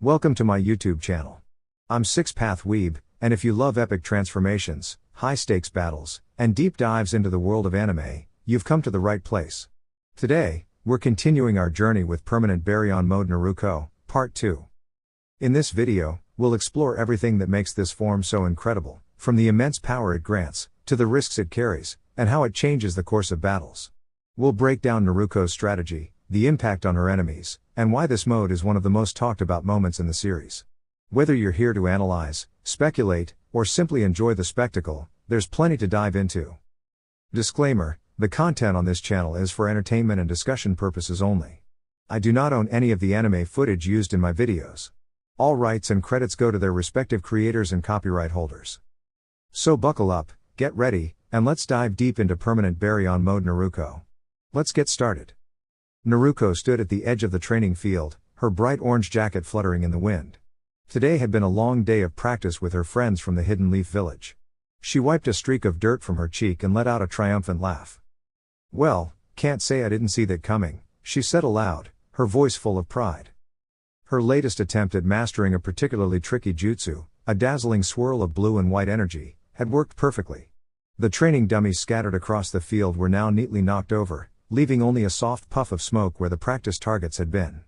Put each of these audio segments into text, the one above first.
Welcome to my YouTube channel. I'm Six Path Weeb, and if you love epic transformations, high-stakes battles, and deep dives into the world of anime, you've come to the right place. Today, we're continuing our journey with Permanent Baryon Mode Naruko, Part 2. In this video, we'll explore everything that makes this form so incredible, from the immense power it grants, to the risks it carries, and how it changes the course of battles. We'll break down Naruko's strategy, the impact on her enemies, and why this mode is one of the most talked about moments in the series. Whether you're here to analyze, speculate, or simply enjoy the spectacle, there's plenty to dive into. Disclaimer: the content on this channel is for entertainment and discussion purposes only. I do not own any of the anime footage used in my videos. All rights and credits go to their respective creators and copyright holders. So buckle up, get ready, and let's dive deep into Permanent Baryon Mode Naruko. Let's get started. Naruko stood at the edge of the training field, her bright orange jacket fluttering in the wind. Today had been a long day of practice with her friends from the Hidden Leaf Village. She wiped a streak of dirt from her cheek and let out a triumphant laugh. "Well, can't say I didn't see that coming," she said aloud, her voice full of pride. Her latest attempt at mastering a particularly tricky jutsu, a dazzling swirl of blue and white energy, had worked perfectly. The training dummies scattered across the field were now neatly knocked over, leaving only a soft puff of smoke where the practice targets had been.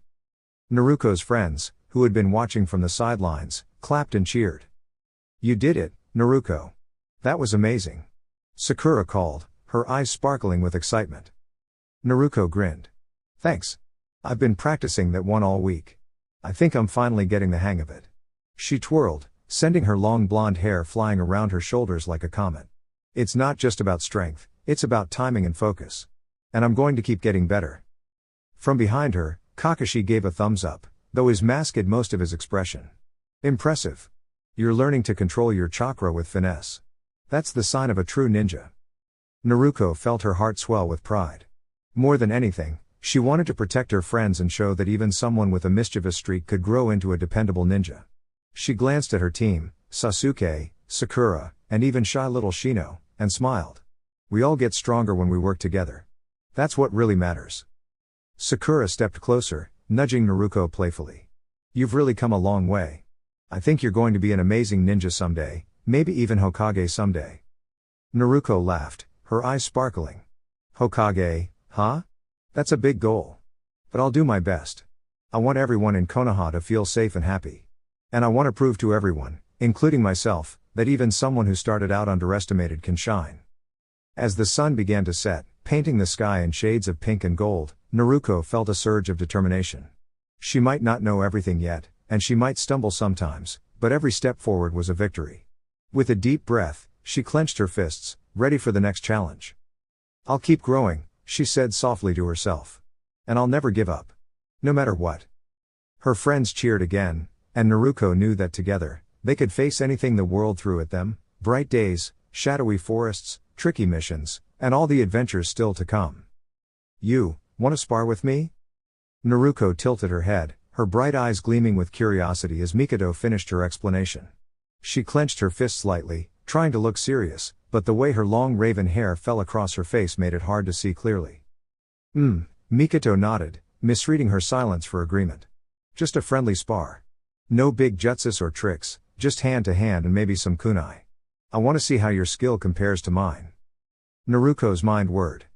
Naruko's friends, who had been watching from the sidelines, clapped and cheered. "You did it, Naruko. That was amazing," Sakura called, her eyes sparkling with excitement. Naruko grinned. "Thanks. I've been practicing that one all week. I think I'm finally getting the hang of it." She twirled, sending her long blonde hair flying around her shoulders like a comet. "It's not just about strength, it's about timing and focus. And I'm going to keep getting better." From behind her, Kakashi gave a thumbs up, though his mask hid most of his expression. "Impressive. You're learning to control your chakra with finesse. That's the sign of a true ninja." Naruko felt her heart swell with pride. More than anything, she wanted to protect her friends and show that even someone with a mischievous streak could grow into a dependable ninja. She glanced at her team, Sasuke, Sakura, and even shy little Shino, and smiled. "We all get stronger when we work together. That's what really matters." Sakura stepped closer, nudging Naruko playfully. "You've really come a long way. I think you're going to be an amazing ninja someday, maybe even Hokage someday." Naruko laughed, her eyes sparkling. "Hokage, huh? That's a big goal. But I'll do my best. I want everyone in Konoha to feel safe and happy. And I want to prove to everyone, including myself, that even someone who started out underestimated can shine." As the sun began to set, painting the sky in shades of pink and gold, Naruko felt a surge of determination. She might not know everything yet, and she might stumble sometimes, but every step forward was a victory. With a deep breath, she clenched her fists, ready for the next challenge. "I'll keep growing," she said softly to herself. "And I'll never give up. No matter what." Her friends cheered again, and Naruko knew that together, they could face anything the world threw at them: bright days, shadowy forests, tricky missions, and all the adventures still to come. "You, want to spar with me?" Naruko tilted her head, her bright eyes gleaming with curiosity as Mikoto finished her explanation. She clenched her fists slightly, trying to look serious, but the way her long raven hair fell across her face made it hard to see clearly. Mikoto nodded, misreading her silence for agreement. "Just a friendly spar. No big jutsus or tricks, just hand to hand and maybe some kunai. I want to see how your skill compares to mine." Naruko's mind whirred.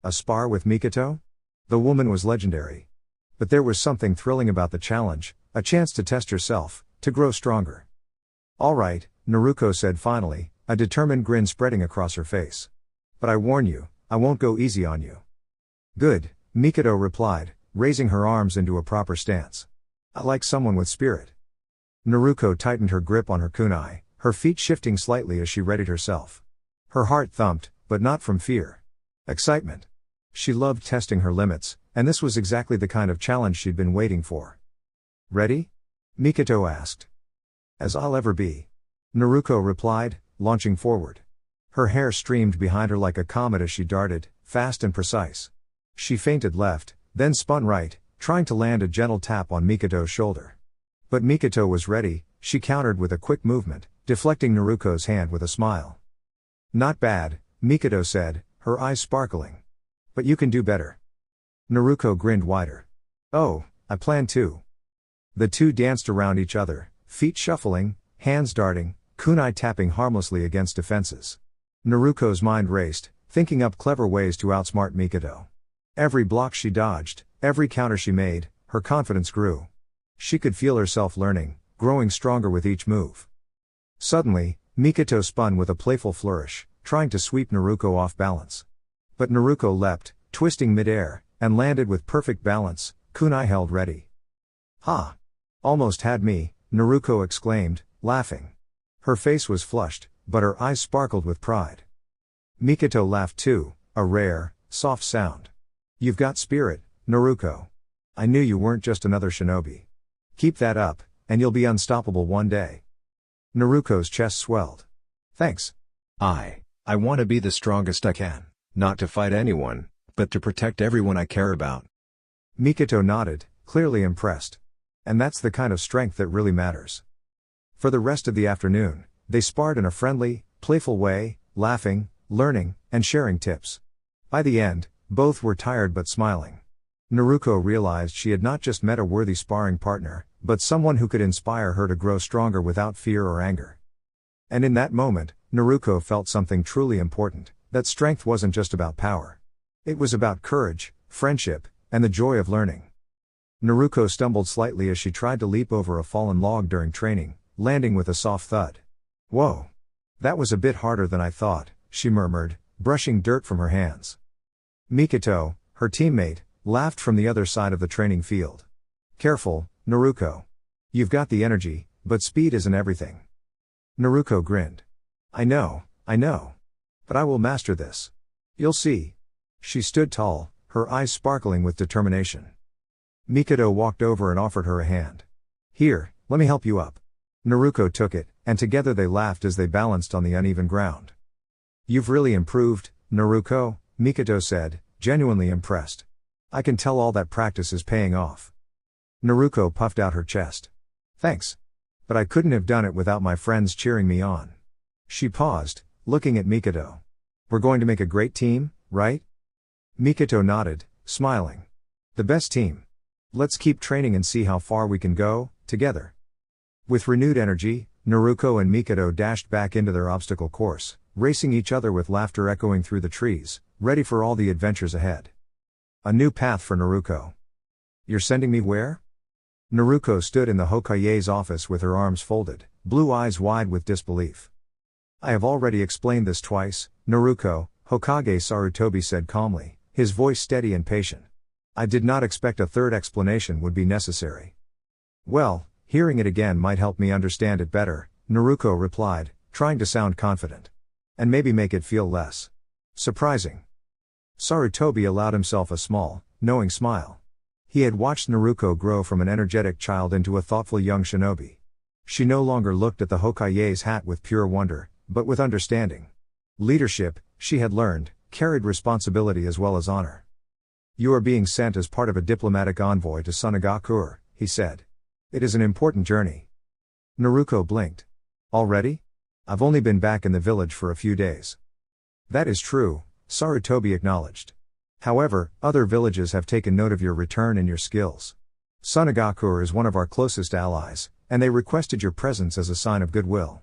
A spar with Mikoto? The woman was legendary. But there was something thrilling about the challenge, a chance to test herself, to grow stronger. "All right," Naruko said finally, a determined grin spreading across her face. "But I warn you, I won't go easy on you." "Good," Mikoto replied, raising her arms into a proper stance. "I like someone with spirit." Naruko tightened her grip on her kunai, her feet shifting slightly as she readied herself. Her heart thumped, but not from fear. Excitement. She loved testing her limits, and this was exactly the kind of challenge she'd been waiting for. "Ready?" Mikoto asked. "As I'll ever be," Naruko replied, launching forward. Her hair streamed behind her like a comet as she darted, fast and precise. She feinted left, then spun right, trying to land a gentle tap on Mikoto's shoulder. But Mikoto was ready. She countered with a quick movement, deflecting Naruko's hand with a smile. "Not bad," Mikoto said, her eyes sparkling. "But you can do better." Naruko grinned wider. "Oh, I plan to." The two danced around each other, feet shuffling, hands darting, kunai tapping harmlessly against defenses. Naruko's mind raced, thinking up clever ways to outsmart Mikoto. Every block she dodged, every counter she made, her confidence grew. She could feel herself learning, growing stronger with each move. Suddenly, Mikoto spun with a playful flourish, trying to sweep Naruko off balance. But Naruko leapt, twisting mid-air, and landed with perfect balance, kunai held ready. "Ha! Almost had me," Naruko exclaimed, laughing. Her face was flushed, but her eyes sparkled with pride. Mikoto laughed too, a rare, soft sound. "You've got spirit, Naruko. I knew you weren't just another shinobi. Keep that up, and you'll be unstoppable one day." Naruko's chest swelled. "Thanks. I want to be the strongest I can, not to fight anyone, but to protect everyone I care about." Mikoto nodded, clearly impressed. And that's the kind of strength that really matters. For the rest of the afternoon, they sparred in a friendly, playful way, laughing, learning, and sharing tips. By the end, both were tired but smiling. Naruko realized she had not just met a worthy sparring partner, but someone who could inspire her to grow stronger without fear or anger. And in that moment, Naruko felt something truly important, that strength wasn't just about power. It was about courage, friendship, and the joy of learning. Naruko stumbled slightly as she tried to leap over a fallen log during training, landing with a soft thud. "Whoa! That was a bit harder than I thought," she murmured, brushing dirt from her hands. Mikoto, her teammate, laughed from the other side of the training field. "Careful, Naruko. You've got the energy, but speed isn't everything." Naruko grinned. I know. But I will master this. You'll see." She stood tall, her eyes sparkling with determination. Mikoto walked over and offered her a hand. "Here, let me help you up." Naruko took it, and together they laughed as they balanced on the uneven ground. "You've really improved, Naruko," Mikoto said, genuinely impressed. "I can tell all that practice is paying off." Naruko puffed out her chest. "Thanks. But I couldn't have done it without my friends cheering me on." She paused, looking at Mikoto. "We're going to make a great team, right?" Mikoto nodded, smiling. "The best team. Let's keep training and see how far we can go, together." With renewed energy, Naruko and Mikoto dashed back into their obstacle course, racing each other with laughter echoing through the trees, ready for all the adventures ahead. A new path for Naruko. "You're sending me where?" Naruko stood in the Hokage's office with her arms folded, blue eyes wide with disbelief. "I have already explained this twice, Naruko," Hokage Sarutobi said calmly, his voice steady and patient. "I did not expect a third explanation would be necessary." "Well, hearing it again might help me understand it better," Naruko replied, trying to sound confident. "And maybe make it feel less surprising." Sarutobi allowed himself a small, knowing smile. He had watched Naruko grow from an energetic child into a thoughtful young shinobi. She no longer looked at the Hokage's hat with pure wonder, but with understanding. Leadership, she had learned, carried responsibility as well as honor. "You are being sent as part of a diplomatic envoy to Sunagakure," he said. "It is an important journey." Naruko blinked. "Already? I've only been back in the village for a few days." "That is true," Sarutobi acknowledged. "However, other villages have taken note of your return and your skills. Sunagakure is one of our closest allies, and they requested your presence as a sign of goodwill."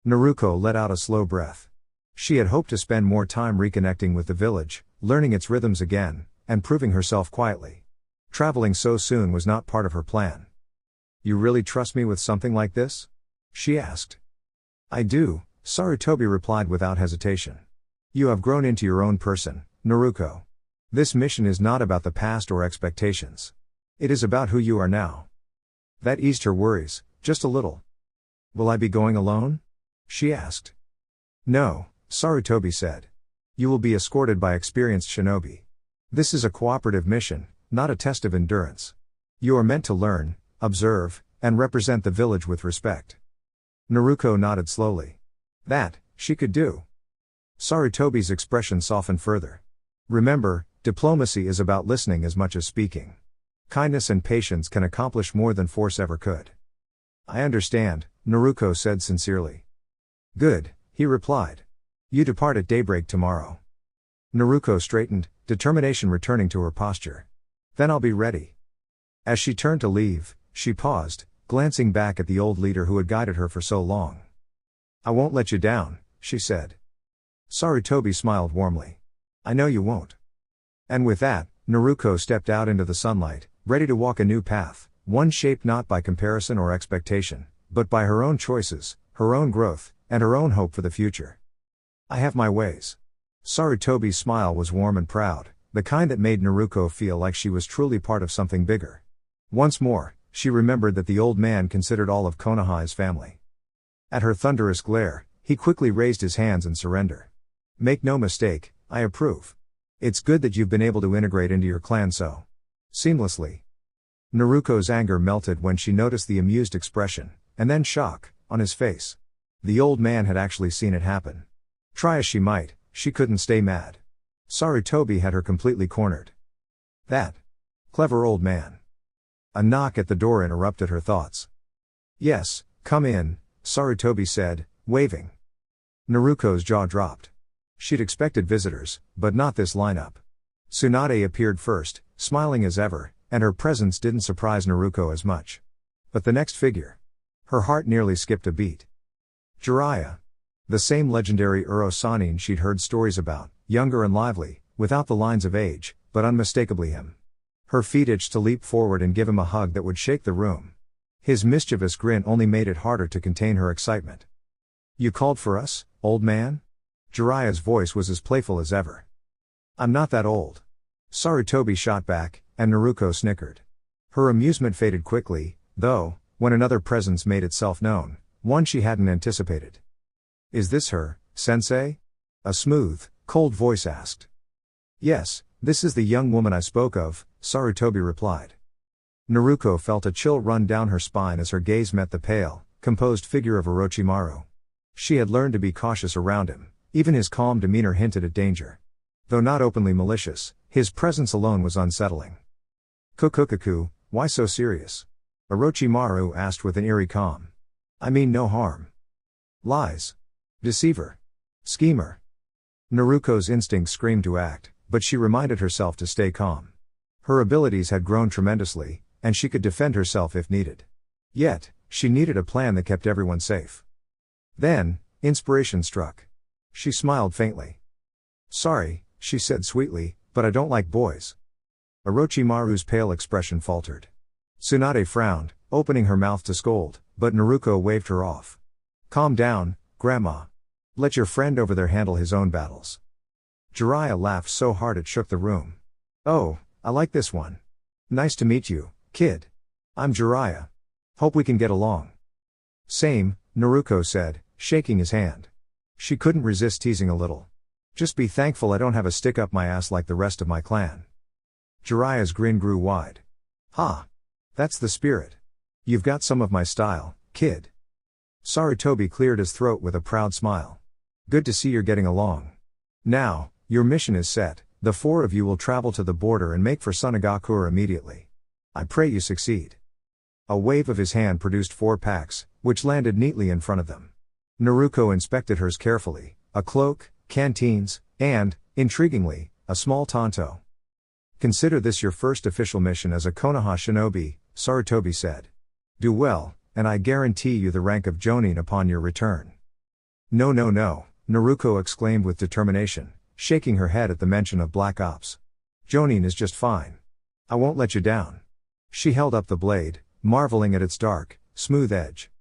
Naruko let out a slow breath. She had hoped to spend more time reconnecting with the village, learning its rhythms again, and proving herself quietly. Traveling so soon was not part of her plan. "You really trust me with something like this?" she asked. "I do," Sarutobi replied without hesitation. "You have grown into your own person, Naruko. This mission is not about the past or expectations. It is about who you are now." That eased her worries, just a little. "Will I be going alone?" she asked. "No," Sarutobi said. "You will be escorted by experienced shinobi. This is a cooperative mission, not a test of endurance. You are meant to learn, observe, and represent the village with respect." Naruko nodded slowly. That, she could do. Sarutobi's expression softened further. "Remember, diplomacy is about listening as much as speaking. Kindness and patience can accomplish more than force ever could." "I understand," Naruko said sincerely. "Good," he replied. "You depart at daybreak tomorrow." Naruko straightened, determination returning to her posture. "Then I'll be ready." As she turned to leave, she paused, glancing back at the old leader who had guided her for so long. "I won't let you down," she said. Sarutobi smiled warmly. "I know you won't." And with that, Naruko stepped out into the sunlight, ready to walk a new path, one shaped not by comparison or expectation, but by her own choices, her own growth, and her own hope for the future. "I have my ways." Sarutobi's smile was warm and proud, the kind that made Naruko feel like she was truly part of something bigger. Once more, she remembered that the old man considered all of Konoha his family. At her thunderous glare, he quickly raised his hands in surrender. "Make no mistake, I approve. It's good that you've been able to integrate into your clan so seamlessly." Naruko's anger melted when she noticed the amused expression, and then shock, on his face. The old man had actually seen it happen. Try as she might, she couldn't stay mad. Sarutobi had her completely cornered. That clever old man. A knock at the door interrupted her thoughts. "Yes, come in," Sarutobi said, waving. Naruko's jaw dropped. She'd expected visitors, but not this lineup. Tsunade appeared first, smiling as ever, and her presence didn't surprise Naruko as much. But the next figure. Her heart nearly skipped a beat. Jiraiya. The same legendary Uro Sannin she'd heard stories about, younger and lively, without the lines of age, but unmistakably him. Her feet itched to leap forward and give him a hug that would shake the room. His mischievous grin only made it harder to contain her excitement. "You called for us, old man?" Jiraiya's voice was as playful as ever. "I'm not that old." Sarutobi shot back, and Naruko snickered. Her amusement faded quickly, though, when another presence made itself known, one she hadn't anticipated. "Is this her, sensei?" a smooth, cold voice asked. "Yes, this is the young woman I spoke of," Sarutobi replied. Naruko felt a chill run down her spine as her gaze met the pale, composed figure of Orochimaru. She had learned to be cautious around him, even his calm demeanor hinted at danger. Though not openly malicious, his presence alone was unsettling. "Kukukaku, why so serious?" Orochimaru asked with an eerie calm. "I mean no harm." "Lies. Deceiver. Schemer." Naruko's instincts screamed to act, but she reminded herself to stay calm. Her abilities had grown tremendously, and she could defend herself if needed. Yet, she needed a plan that kept everyone safe. Then, inspiration struck. She smiled faintly. "Sorry," she said sweetly, "but I don't like boys." Orochimaru's pale expression faltered. Tsunade frowned, opening her mouth to scold, but Naruko waved her off. "Calm down, Grandma. Let your friend over there handle his own battles." Jiraiya laughed so hard it shook the room. "Oh, I like this one. Nice to meet you, kid. I'm Jiraiya. Hope we can get along." "Same," Naruko said, shaking his hand. She couldn't resist teasing a little. "Just be thankful I don't have a stick up my ass like the rest of my clan." Jiraiya's grin grew wide. "Ha! That's the spirit. You've got some of my style, kid." Sarutobi cleared his throat with a proud smile. "Good to see you're getting along. Now, your mission is set, the four of you will travel to the border and make for Sunagakure immediately. I pray you succeed." A wave of his hand produced 4 packs, which landed neatly in front of them. Naruko inspected hers carefully, a cloak, canteens, and, intriguingly, a small tanto. "Consider this your first official mission as a Konoha shinobi," Sarutobi said. "Do well, and I guarantee you the rank of Jonin upon your return." "No, no, no," Naruko exclaimed with determination, shaking her head at the mention of Black Ops. "Jonin is just fine. I won't let you down." She held up the blade, marveling at its dark, smooth edge.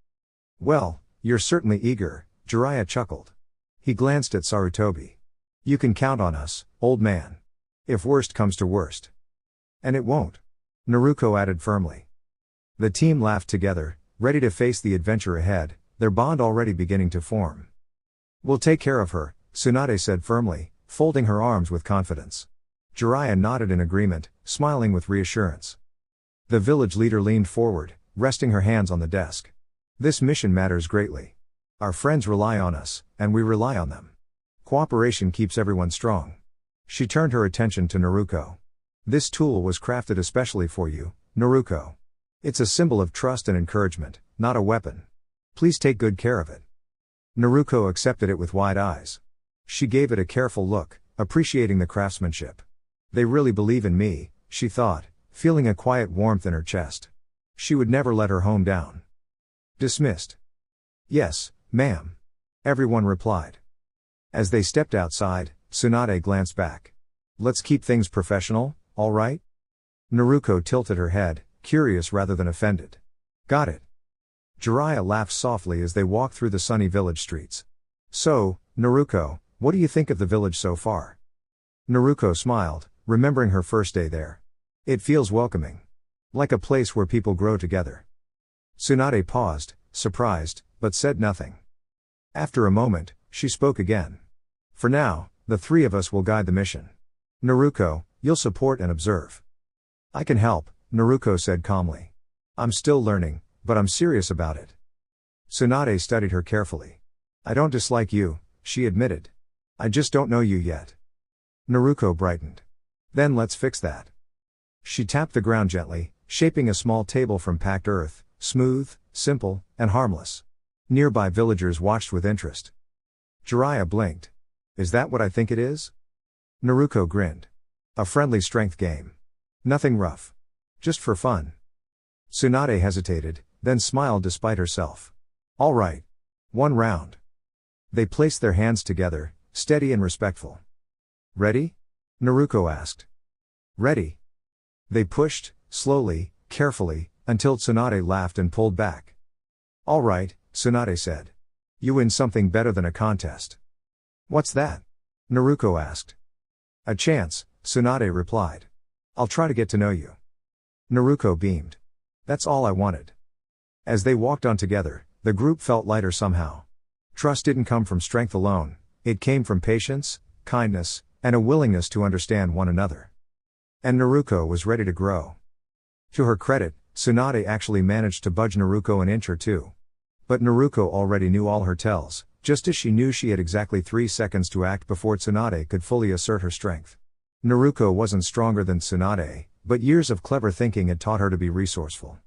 "Well, you're certainly eager," Jiraiya chuckled. He glanced at Sarutobi. "You can count on us, old man. If worst comes to worst." "And it won't," Naruko added firmly. The team laughed together, ready to face the adventure ahead, their bond already beginning to form. "We'll take care of her," Tsunade said firmly, folding her arms with confidence. Jiraiya nodded in agreement, smiling with reassurance. The village leader leaned forward, resting her hands on the desk. "This mission matters greatly. Our friends rely on us, and we rely on them. Cooperation keeps everyone strong." She turned her attention to Naruko. "This tool was crafted especially for you, Naruko. It's a symbol of trust and encouragement, not a weapon. Please take good care of it." Naruko accepted it with wide eyes. She gave it a careful look, appreciating the craftsmanship. "They really believe in me," she thought, feeling a quiet warmth in her chest. She would never let her home down. Dismissed. Yes, ma'am. Everyone replied. As they stepped outside, Tsunade glanced back. Let's keep things professional, all right? Naruko tilted her head, curious rather than offended. Got it. Jiraiya laughed softly as they walked through the sunny village streets. So, Naruko, what do you think of the village so far? Naruko smiled, remembering her first day there. It feels welcoming. Like a place where people grow together. Tsunade paused, surprised, but said nothing. After a moment, she spoke again. For now, the three of us will guide the mission. Naruko, you'll support and observe. I can help, Naruko said calmly. I'm still learning, but I'm serious about it. Tsunade studied her carefully. I don't dislike you, she admitted. I just don't know you yet. Naruko brightened. Then let's fix that. She tapped the ground gently, shaping a small table from packed earth, smooth, simple, and harmless. Nearby villagers watched with interest. Jiraiya blinked. Is that what I think it is? Naruko grinned. A friendly strength game. Nothing rough. Just for fun. Tsunade hesitated, then smiled despite herself. All right. 1 round. They placed their hands together, steady and respectful. Ready? Naruko asked. Ready. They pushed, slowly, carefully, until Tsunade laughed and pulled back. All right, Tsunade said. You win something better than a contest. What's that? Naruko asked. A chance, Tsunade replied. I'll try to get to know you. Naruko beamed. That's all I wanted. As they walked on together, the group felt lighter somehow. Trust didn't come from strength alone, it came from patience, kindness, and a willingness to understand one another. And Naruko was ready to grow. To her credit, Tsunade actually managed to budge Naruko an inch or two. But Naruko already knew all her tells, just as she knew she had exactly 3 seconds to act before Tsunade could fully assert her strength. Naruko wasn't stronger than Tsunade, but years of clever thinking had taught her to be resourceful.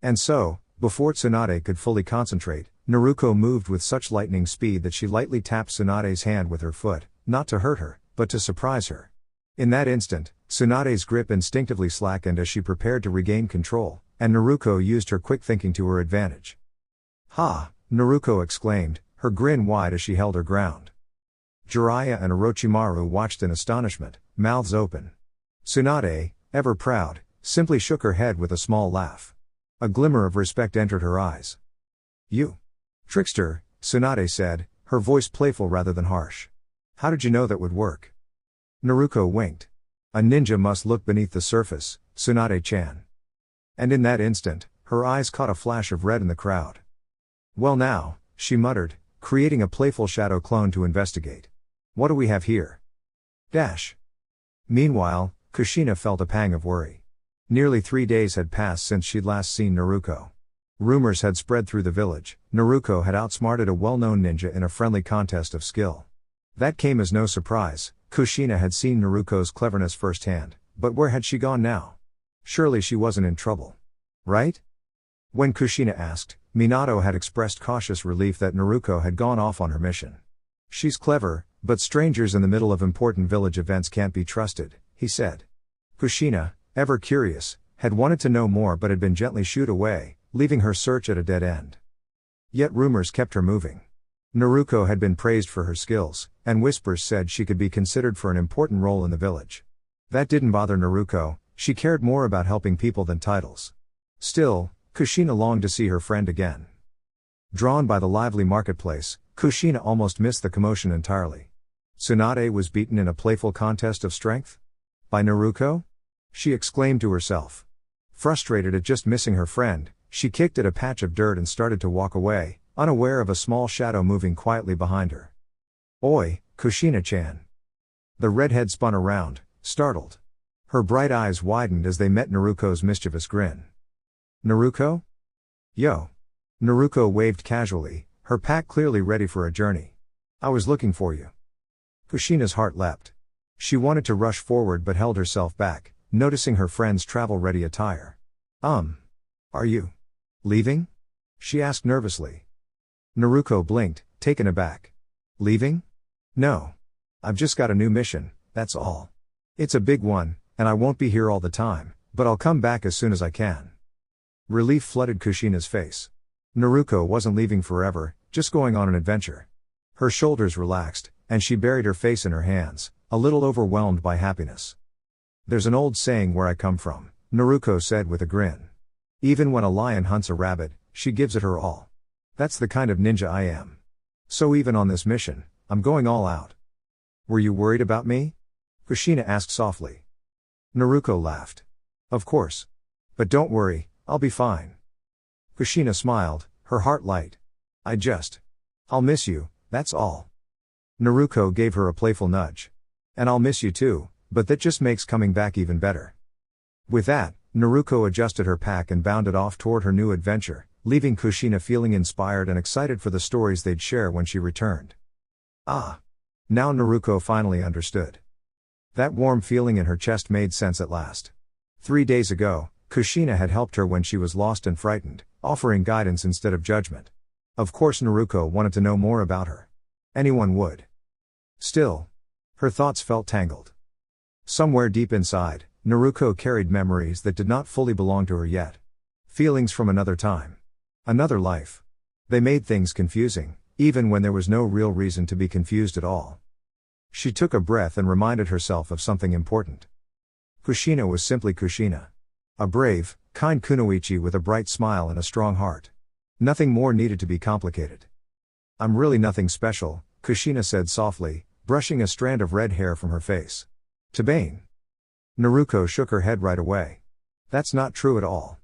And so, before Tsunade could fully concentrate, Naruko moved with such lightning speed that she lightly tapped Tsunade's hand with her foot, not to hurt her, but to surprise her. In that instant, Tsunade's grip instinctively slackened as she prepared to regain control, and Naruko used her quick thinking to her advantage. Ha! Naruko exclaimed, her grin wide as she held her ground. Jiraiya and Orochimaru watched in astonishment, mouths open. Tsunade, ever proud, simply shook her head with a small laugh. A glimmer of respect entered her eyes. You trickster, Tsunade said, her voice playful rather than harsh. How did you know that would work? Naruko winked. A ninja must look beneath the surface, Tsunade-chan. And in that instant, her eyes caught a flash of red in the crowd. Well now, she muttered, creating a playful shadow clone to investigate. What do we have here? Dash. Meanwhile, Kushina felt a pang of worry. Nearly 3 days had passed since she'd last seen Naruko. Rumors had spread through the village, Naruko had outsmarted a well-known ninja in a friendly contest of skill. That came as no surprise, Kushina had seen Naruko's cleverness firsthand, but where had she gone now? Surely she wasn't in trouble. Right? When Kushina asked, Minato had expressed cautious relief that Naruko had gone off on her mission. She's clever, but strangers in the middle of important village events can't be trusted, he said. Kushina, ever curious, had wanted to know more but had been gently shooed away, leaving her search at a dead end. Yet rumors kept her moving. Naruko had been praised for her skills, and whispers said she could be considered for an important role in the village. That didn't bother Naruko, she cared more about helping people than titles. Still, Kushina longed to see her friend again. Drawn by the lively marketplace, Kushina almost missed the commotion entirely. Tsunade was beaten in a playful contest of strength? By Naruko? She exclaimed to herself. Frustrated at just missing her friend, she kicked at a patch of dirt and started to walk away, unaware of a small shadow moving quietly behind her. Oi, Kushina-chan. The redhead spun around, startled. Her bright eyes widened as they met Naruko's mischievous grin. Naruko? Yo. Naruko waved casually, her pack clearly ready for a journey. I was looking for you. Kushina's heart leapt. She wanted to rush forward but held herself back, noticing her friend's travel-ready attire. Are you leaving? She asked nervously. Naruko blinked, taken aback. Leaving? No. I've just got a new mission, that's all. It's a big one, and I won't be here all the time, but I'll come back as soon as I can. Relief flooded Kushina's face. Naruko wasn't leaving forever, just going on an adventure. Her shoulders relaxed, and she buried her face in her hands, a little overwhelmed by happiness. There's an old saying where I come from, Naruko said with a grin. Even when a lion hunts a rabbit, she gives it her all. That's the kind of ninja I am. So even on this mission, I'm going all out. Were you worried about me? Kushina asked softly. Naruko laughed. Of course. But don't worry, I'll be fine. Kushina smiled, her heart light. I'll miss you, that's all. Naruko gave her a playful nudge. And I'll miss you too, but that just makes coming back even better. With that, Naruko adjusted her pack and bounded off toward her new adventure, leaving Kushina feeling inspired and excited for the stories they'd share when she returned. Ah! Now Naruko finally understood. That warm feeling in her chest made sense at last. 3 days ago, Kushina had helped her when she was lost and frightened, offering guidance instead of judgment. Of course Naruko wanted to know more about her. Anyone would. Still, her thoughts felt tangled. Somewhere deep inside, Naruko carried memories that did not fully belong to her yet. Feelings from another time. Another life. They made things confusing, even when there was no real reason to be confused at all. She took a breath and reminded herself of something important. Kushina was simply Kushina. A brave, kind kunoichi with a bright smile and a strong heart. Nothing more needed to be complicated. I'm really nothing special, Kushina said softly, brushing a strand of red hair from her face. Tabane. Naruko shook her head right away. That's not true at all.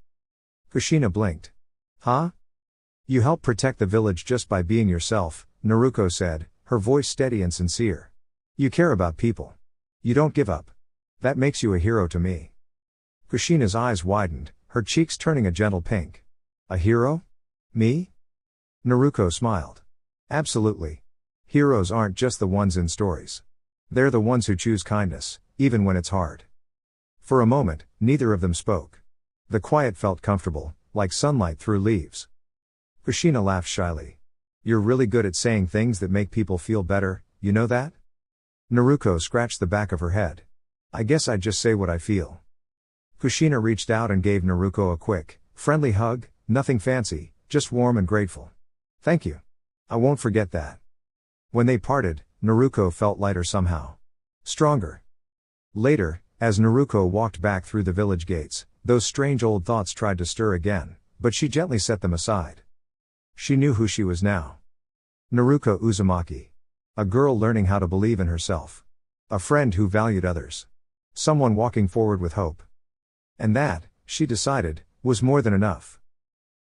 Kushina blinked. Huh? You help protect the village just by being yourself, Naruko said, her voice steady and sincere. You care about people. You don't give up. That makes you a hero to me. Kushina's eyes widened, her cheeks turning a gentle pink. A hero? Me? Naruko smiled. Absolutely. Heroes aren't just the ones in stories. They're the ones who choose kindness, even when it's hard. For a moment, neither of them spoke. The quiet felt comfortable, like sunlight through leaves. Kushina laughed shyly. You're really good at saying things that make people feel better, you know that? Naruko scratched the back of her head. I guess I'd just say what I feel. Kushina reached out and gave Naruko a quick, friendly hug, nothing fancy, just warm and grateful. Thank you. I won't forget that. When they parted, Naruko felt lighter somehow. Stronger. Later, as Naruko walked back through the village gates, those strange old thoughts tried to stir again, but she gently set them aside. She knew who she was now. Naruko Uzumaki. A girl learning how to believe in herself. A friend who valued others. Someone walking forward with hope. And that, she decided, was more than enough.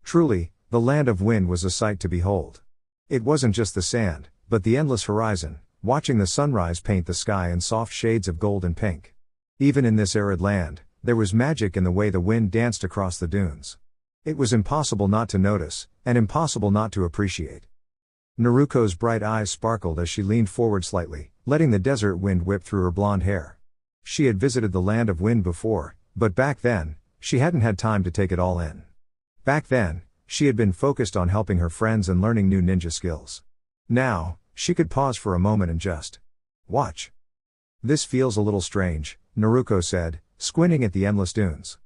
Truly, the land of wind was a sight to behold. It wasn't just the sand, but the endless horizon, watching the sunrise paint the sky in soft shades of gold and pink. Even in this arid land, there was magic in the way the wind danced across the dunes. It was impossible not to notice, and impossible not to appreciate. Naruko's bright eyes sparkled as she leaned forward slightly, letting the desert wind whip through her blonde hair. She had visited the land of wind before, but back then, she hadn't had time to take it all in. Back then, she had been focused on helping her friends and learning new ninja skills. Now, she could pause for a moment and just watch. This feels a little strange, Naruko said, squinting at the endless dunes.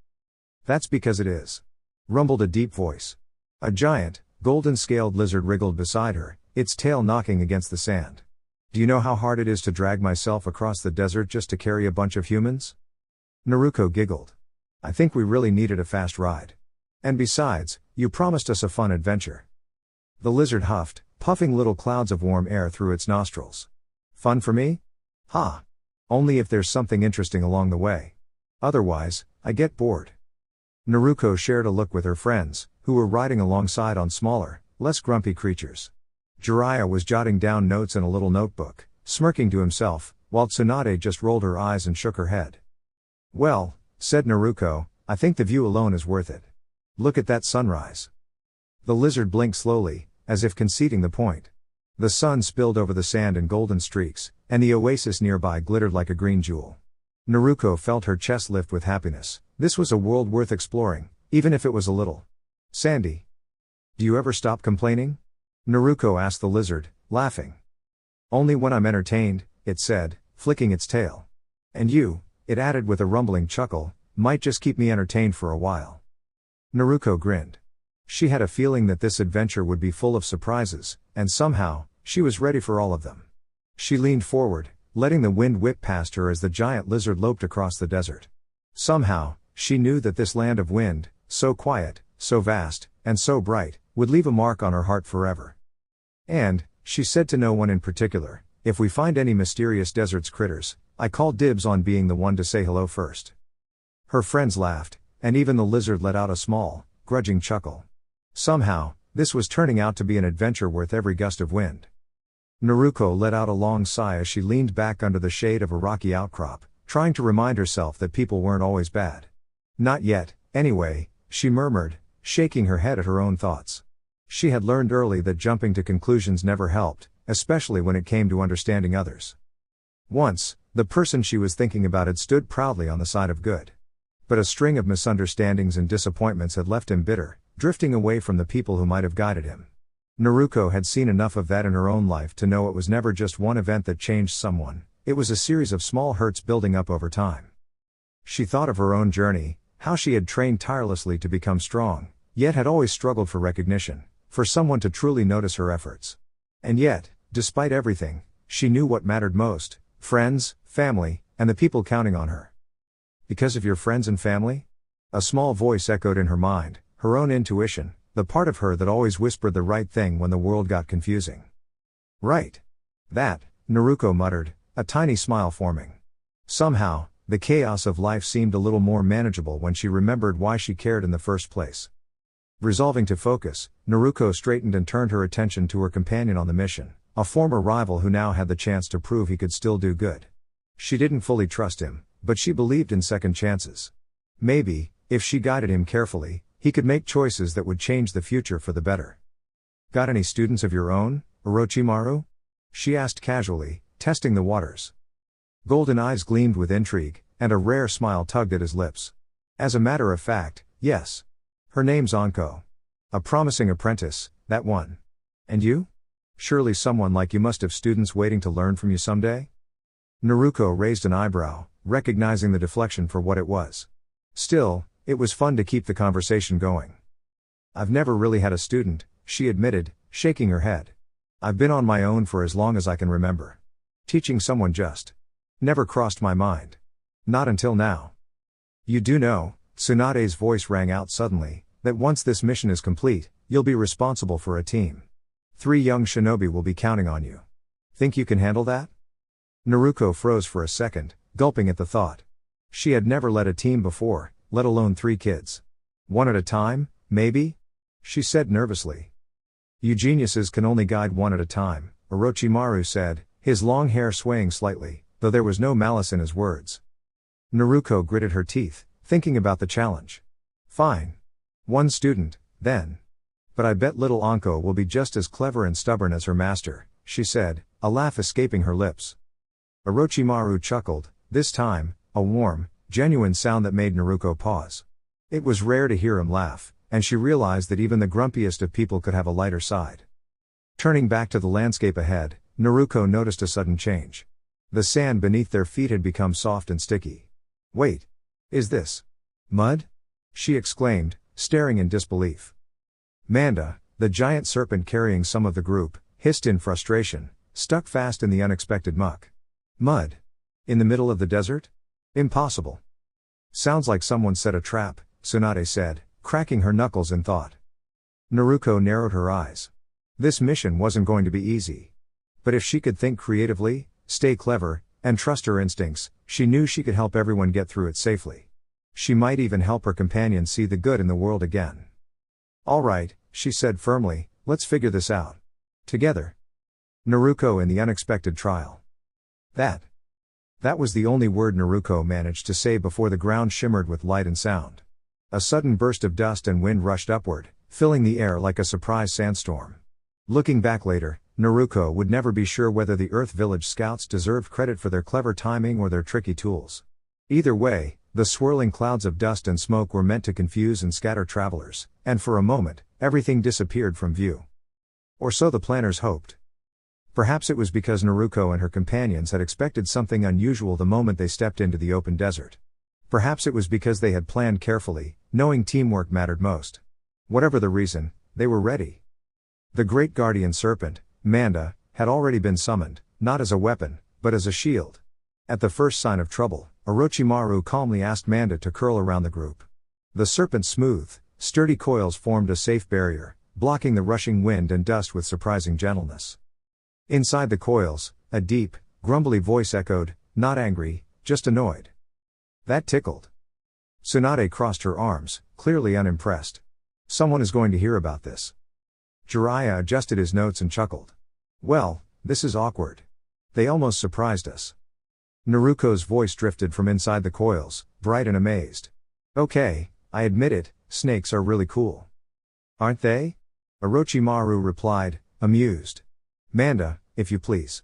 That's because it is. Rumbled a deep voice. A giant, golden-scaled lizard wriggled beside her, its tail knocking against the sand. Do you know how hard it is to drag myself across the desert just to carry a bunch of humans? Naruko giggled. I think we really needed a fast ride. And besides, you promised us a fun adventure. The lizard huffed, puffing little clouds of warm air through its nostrils. Fun for me? Ha! Only if there's something interesting along the way. Otherwise, I get bored. Naruko shared a look with her friends, who were riding alongside on smaller, less grumpy creatures. Jiraiya was jotting down notes in a little notebook, smirking to himself, while Tsunade just rolled her eyes and shook her head. Well, said Naruko, I think the view alone is worth it. Look at that sunrise. The lizard blinked slowly, as if conceding the point. The sun spilled over the sand in golden streaks, and the oasis nearby glittered like a green jewel. Naruko felt her chest lift with happiness. This was a world worth exploring, even if it was a little sandy. Do you ever stop complaining? Naruko asked the lizard, laughing. Only when I'm entertained, it said, flicking its tail. And you, it added with a rumbling chuckle, might just keep me entertained for a while. Naruko grinned. She had a feeling that this adventure would be full of surprises, and somehow, she was ready for all of them. She leaned forward, letting the wind whip past her as the giant lizard loped across the desert. Somehow, she knew that this land of wind, so quiet, so vast, and so bright, would leave a mark on her heart forever. And, she said to no one in particular, if we find any mysterious desert's critters, I call dibs on being the one to say hello first. Her friends laughed, and even the lizard let out a small, grudging chuckle. Somehow, this was turning out to be an adventure worth every gust of wind. Naruko let out a long sigh as she leaned back under the shade of a rocky outcrop, trying to remind herself that people weren't always bad. Not yet, anyway, she murmured, shaking her head at her own thoughts. She had learned early that jumping to conclusions never helped, especially when it came to understanding others. Once, the person she was thinking about had stood proudly on the side of good. But a string of misunderstandings and disappointments had left him bitter, drifting away from the people who might have guided him. Naruko had seen enough of that in her own life to know it was never just one event that changed someone, it was a series of small hurts building up over time. She thought of her own journey, how she had trained tirelessly to become strong, yet had always struggled for recognition, for someone to truly notice her efforts. And yet, despite everything, she knew what mattered most: friends, family, and the people counting on her. Because of your friends and family? A small voice echoed in her mind, her own intuition, the part of her that always whispered the right thing when the world got confusing. Right. That, Naruko muttered, a tiny smile forming. Somehow, the chaos of life seemed a little more manageable when she remembered why she cared in the first place. Resolving to focus, Naruko straightened and turned her attention to her companion on the mission, a former rival who now had the chance to prove he could still do good. She didn't fully trust him, but she believed in second chances. Maybe, if she guided him carefully, he could make choices that would change the future for the better. Got any students of your own, Orochimaru? She asked casually, testing the waters. Golden eyes gleamed with intrigue, and a rare smile tugged at his lips. As a matter of fact, yes. Her name's Anko. A promising apprentice, that one. And you? Surely someone like you must have students waiting to learn from you someday? Naruko raised an eyebrow, recognizing the deflection for what it was. Still, it was fun to keep the conversation going. I've never really had a student, she admitted, shaking her head. I've been on my own for as long as I can remember. Teaching someone just never crossed my mind. Not until now. You do know, Tsunade's voice rang out suddenly, that once this mission is complete, you'll be responsible for a team. 3 young shinobi will be counting on you. Think you can handle that? Naruko froze for a second, gulping at the thought. She had never led a team before, let alone 3 kids. One at a time, maybe? She said nervously. You geniuses can only guide one at a time, Orochimaru said, his long hair swaying slightly, though there was no malice in his words. Naruko gritted her teeth, thinking about the challenge. Fine. 1 student, then. But I bet little Anko will be just as clever and stubborn as her master, she said, a laugh escaping her lips. Orochimaru chuckled, this time, a warm, genuine sound that made Naruko pause. It was rare to hear him laugh, and she realized that even the grumpiest of people could have a lighter side. Turning back to the landscape ahead, Naruko noticed a sudden change. The sand beneath their feet had become soft and sticky. Wait. Is this mud? She exclaimed, staring in disbelief. Manda, the giant serpent carrying some of the group, hissed in frustration, stuck fast in the unexpected muck. Mud? In the middle of the desert? Impossible. Sounds like someone set a trap, Tsunade said, cracking her knuckles in thought. Naruko narrowed her eyes. This mission wasn't going to be easy. But if she could think creatively, stay clever, and trust her instincts, she knew she could help everyone get through it safely. She might even help her companion see the good in the world again. All right, she said firmly, let's figure this out. Together. Naruko in the unexpected trial. That was the only word Naruko managed to say before the ground shimmered with light and sound. A sudden burst of dust and wind rushed upward, filling the air like a surprise sandstorm. Looking back later, Naruko would never be sure whether the Earth Village scouts deserved credit for their clever timing or their tricky tools. Either way, the swirling clouds of dust and smoke were meant to confuse and scatter travelers, and for a moment, everything disappeared from view. Or so the planners hoped. Perhaps it was because Naruko and her companions had expected something unusual the moment they stepped into the open desert. Perhaps it was because they had planned carefully, knowing teamwork mattered most. Whatever the reason, they were ready. The great guardian serpent, Manda, had already been summoned, not as a weapon, but as a shield. At the first sign of trouble, Orochimaru calmly asked Manda to curl around the group. The serpent's smooth, sturdy coils formed a safe barrier, blocking the rushing wind and dust with surprising gentleness. Inside the coils, a deep, grumbly voice echoed, not angry, just annoyed. That tickled. Tsunade crossed her arms, clearly unimpressed. Someone is going to hear about this. Jiraiya adjusted his notes and chuckled. Well, this is awkward. They almost surprised us. Naruko's voice drifted from inside the coils, bright and amazed. Okay, I admit it, snakes are really cool. Aren't they? Orochimaru replied, amused. Manda, if you please.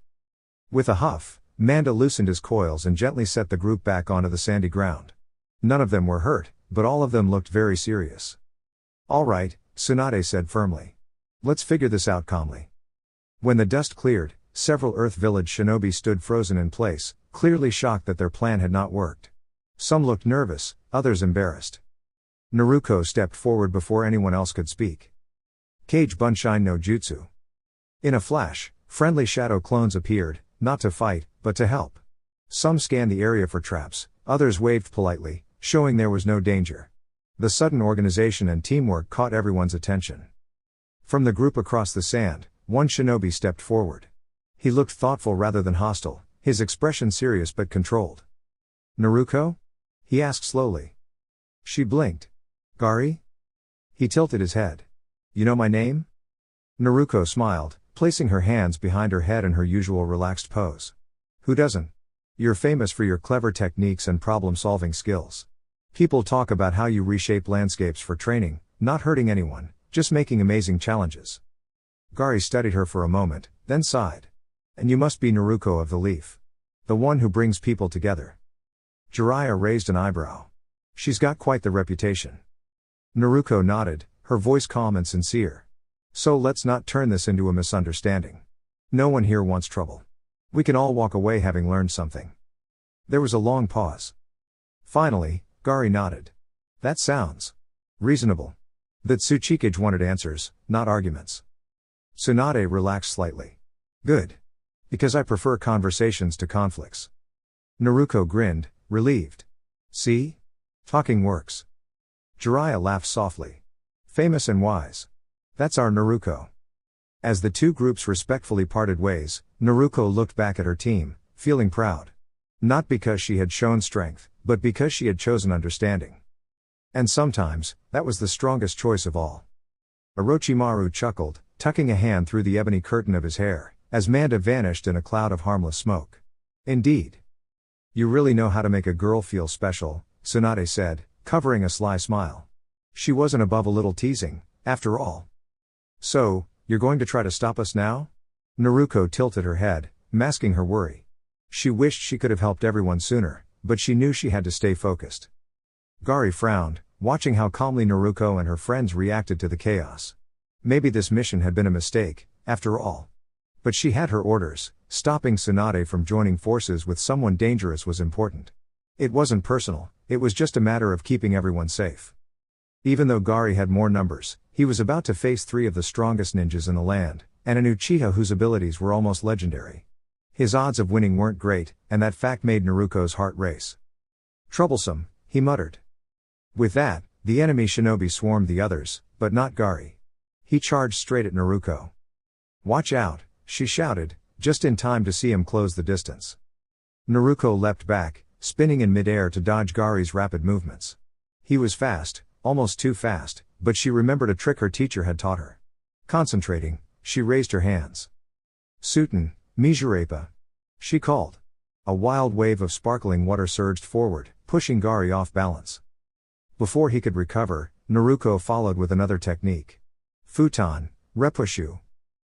With a huff, Manda loosened his coils and gently set the group back onto the sandy ground. None of them were hurt, but all of them looked very serious. All right, Tsunade said firmly. Let's figure this out calmly. When the dust cleared, several Earth Village shinobi stood frozen in place, clearly shocked that their plan had not worked. Some looked nervous, others embarrassed. Naruko stepped forward before anyone else could speak. Kage Bunshin no Jutsu. In a flash, friendly shadow clones appeared, not to fight, but to help. Some scanned the area for traps, others waved politely, showing there was no danger. The sudden organization and teamwork caught everyone's attention. From the group across the sand, one shinobi stepped forward. He looked thoughtful rather than hostile, his expression serious but controlled. Naruko? He asked slowly. She blinked. Gari? He tilted his head. You know my name? Naruko smiled, placing her hands behind her head in her usual relaxed pose. Who doesn't? You're famous for your clever techniques and problem-solving skills. People talk about how you reshape landscapes for training, not hurting anyone, just making amazing challenges. Gari studied her for a moment, then sighed. And you must be Naruko of the Leaf. The one who brings people together. Jiraiya raised an eyebrow. She's got quite the reputation. Naruko nodded, her voice calm and sincere. So let's not turn this into a misunderstanding. No one here wants trouble. We can all walk away having learned something. There was a long pause. Finally, Gari nodded. That sounds reasonable. That Tsuchikage wanted answers, not arguments. Tsunade relaxed slightly. Good. Because I prefer conversations to conflicts. Naruko grinned, relieved. See? Talking works. Jiraiya laughed softly. Famous and wise. That's our Naruko. As the two groups respectfully parted ways, Naruko looked back at her team, feeling proud. Not because she had shown strength, but because she had chosen understanding. And sometimes, that was the strongest choice of all. Orochimaru chuckled, tucking a hand through the ebony curtain of his hair, as Manda vanished in a cloud of harmless smoke. Indeed. You really know how to make a girl feel special, Tsunade said, covering a sly smile. She wasn't above a little teasing, after all. So, you're going to try to stop us now? Naruko tilted her head, masking her worry. She wished she could have helped everyone sooner, but she knew she had to stay focused. Gari frowned, watching how calmly Naruko and her friends reacted to the chaos. Maybe this mission had been a mistake, after all. But she had her orders, stopping Tsunade from joining forces with someone dangerous was important. It wasn't personal, it was just a matter of keeping everyone safe. Even though Gari had more numbers, he was about to face 3 of the strongest ninjas in the land, and an Uchiha whose abilities were almost legendary. His odds of winning weren't great, and that fact made Naruko's heart race. Troublesome, he muttered. With that, the enemy shinobi swarmed the others, but not Gari. He charged straight at Naruko. Watch out, she shouted, just in time to see him close the distance. Naruko leapt back, spinning in midair to dodge Gari's rapid movements. He was fast, almost too fast, but she remembered a trick her teacher had taught her. Concentrating, she raised her hands. Suten, Mijurepa. She called. A wild wave of sparkling water surged forward, pushing Gari off balance. Before he could recover, Naruko followed with another technique. Futon, Repushu.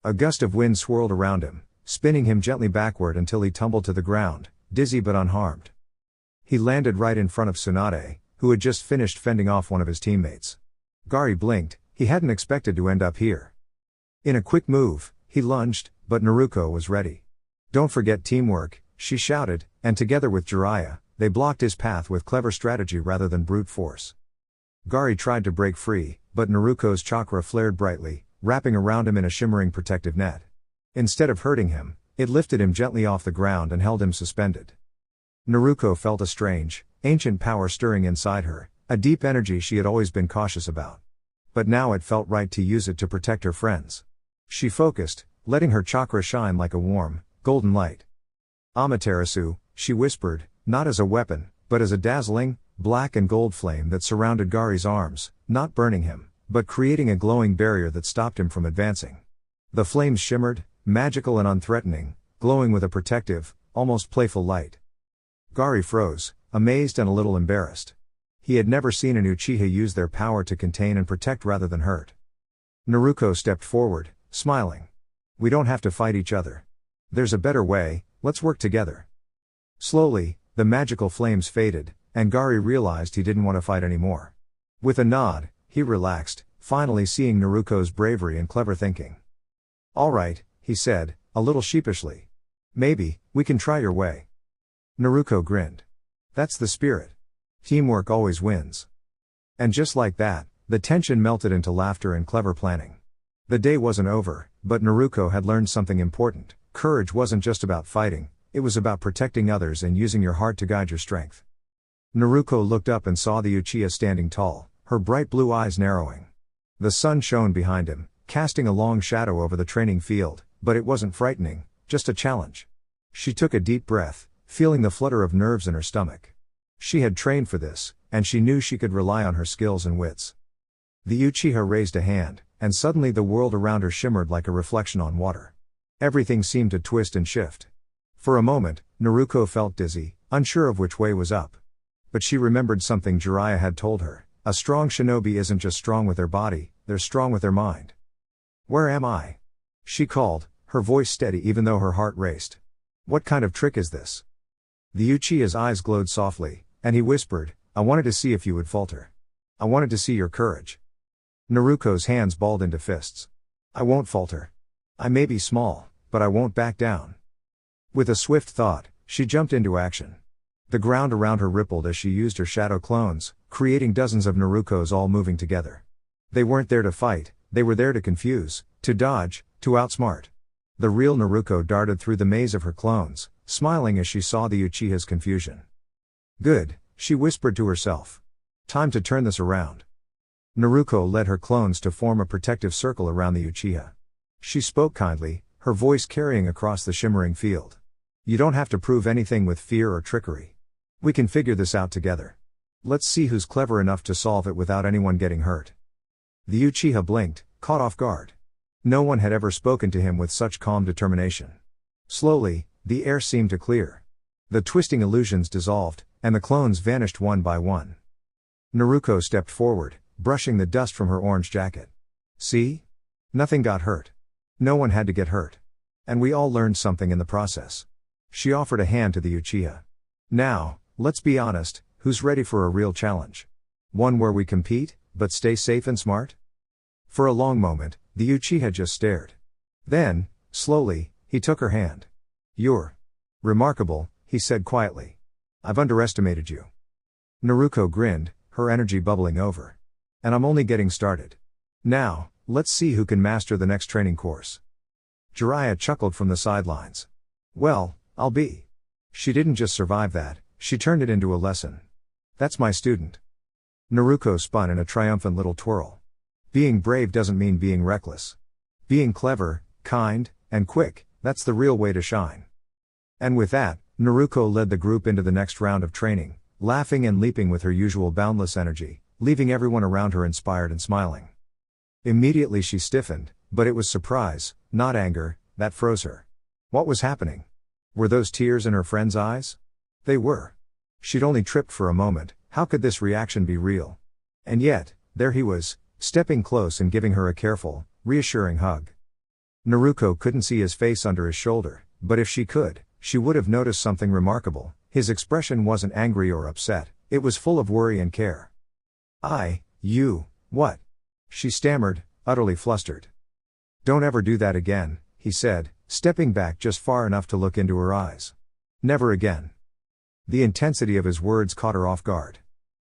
A gust of wind swirled around him, spinning him gently backward until he tumbled to the ground, dizzy but unharmed. He landed right in front of Tsunade, who had just finished fending off one of his teammates. Gari blinked, he hadn't expected to end up here. In a quick move, he lunged, but Naruko was ready. Don't forget teamwork, she shouted, and together with Jiraiya, they blocked his path with clever strategy rather than brute force. Gari tried to break free, but Naruko's chakra flared brightly, wrapping around him in a shimmering protective net. Instead of hurting him, it lifted him gently off the ground and held him suspended. Naruko felt a strange, ancient power stirring inside her, a deep energy she had always been cautious about. But now it felt right to use it to protect her friends. She focused, letting her chakra shine like a warm, golden light. Amaterasu, she whispered, not as a weapon, but as a dazzling, black and gold flame that surrounded Gari's arms, not burning him, but creating a glowing barrier that stopped him from advancing. The flames shimmered, magical and unthreatening, glowing with a protective, almost playful light. Gari froze, amazed and a little embarrassed. He had never seen an Uchiha use their power to contain and protect rather than hurt. Naruko stepped forward, smiling. We don't have to fight each other. There's a better way, let's work together. Slowly, the magical flames faded, and Gari realized he didn't want to fight anymore. With a nod, he relaxed, finally seeing Naruko's bravery and clever thinking. All right, he said, a little sheepishly. Maybe, we can try your way. Naruko grinned. That's the spirit. Teamwork always wins. And just like that, the tension melted into laughter and clever planning. The day wasn't over, but Naruko had learned something important. Courage wasn't just about fighting, it was about protecting others and using your heart to guide your strength. Naruko looked up and saw the Uchiha standing tall, her bright blue eyes narrowing. The sun shone behind him, casting a long shadow over the training field, but it wasn't frightening, just a challenge. She took a deep breath, feeling the flutter of nerves in her stomach. She had trained for this, and she knew she could rely on her skills and wits. The Uchiha raised a hand, and suddenly the world around her shimmered like a reflection on water. Everything seemed to twist and shift. For a moment, Naruko felt dizzy, unsure of which way was up. But she remembered something Jiraiya had told her, a strong shinobi isn't just strong with their body, they're strong with their mind. Where am I? She called, her voice steady even though her heart raced. What kind of trick is this? The Uchiha's eyes glowed softly, and he whispered, I wanted to see if you would falter. I wanted to see your courage. Naruko's hands balled into fists. I won't falter. I may be small, but I won't back down. With a swift thought, she jumped into action. The ground around her rippled as she used her shadow clones, creating dozens of Narukos all moving together. They weren't there to fight, they were there to confuse, to dodge, to outsmart. The real Naruko darted through the maze of her clones, smiling as she saw the Uchiha's confusion. Good, she whispered to herself. Time to turn this around. Naruko led her clones to form a protective circle around the Uchiha. She spoke kindly, her voice carrying across the shimmering field. You don't have to prove anything with fear or trickery. We can figure this out together. Let's see who's clever enough to solve it without anyone getting hurt. The Uchiha blinked, caught off guard. No one had ever spoken to him with such calm determination. Slowly, the air seemed to clear. The twisting illusions dissolved, and the clones vanished one by one. Naruko stepped forward, brushing the dust from her orange jacket. See? Nothing got hurt. No one had to get hurt. And we all learned something in the process. She offered a hand to the Uchiha. Now, let's be honest, who's ready for a real challenge? One where we compete, but stay safe and smart? For a long moment, the Uchiha just stared. Then, slowly, he took her hand. You're remarkable, he said quietly. I've underestimated you. Naruko grinned, her energy bubbling over. And I'm only getting started. Now, let's see who can master the next training course. Jiraiya chuckled from the sidelines. Well, I'll be. She didn't just survive that, she turned it into a lesson. That's my student. Naruko spun in a triumphant little twirl. Being brave doesn't mean being reckless. Being clever, kind, and quick, that's the real way to shine. And with that, Naruko led the group into the next round of training, laughing and leaping with her usual boundless energy, leaving everyone around her inspired and smiling. Immediately she stiffened, but it was surprise, not anger, that froze her. What was happening? Were those tears in her friend's eyes? They were. She'd only tripped for a moment, how could this reaction be real? And yet, there he was, stepping close and giving her a careful, reassuring hug. Naruko couldn't see his face under his shoulder, but if she could, she would have noticed something remarkable. His expression wasn't angry or upset, it was full of worry and care. What? She stammered, utterly flustered. Don't ever do that again, he said, stepping back just far enough to look into her eyes. Never again. The intensity of his words caught her off guard.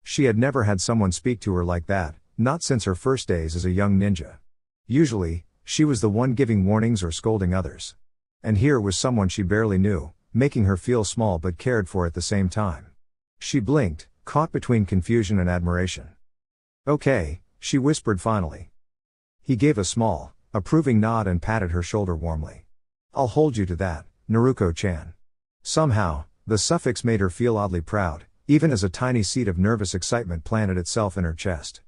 She had never had someone speak to her like that, not since her first days as a young ninja. Usually, she was the one giving warnings or scolding others. And here was someone she barely knew, making her feel small but cared for at the same time. She blinked, caught between confusion and admiration. "Okay," she whispered finally. He gave a small, approving nod and patted her shoulder warmly. "I'll hold you to that, Naruko-chan." Somehow, the suffix made her feel oddly proud, even as a tiny seed of nervous excitement planted itself in her chest.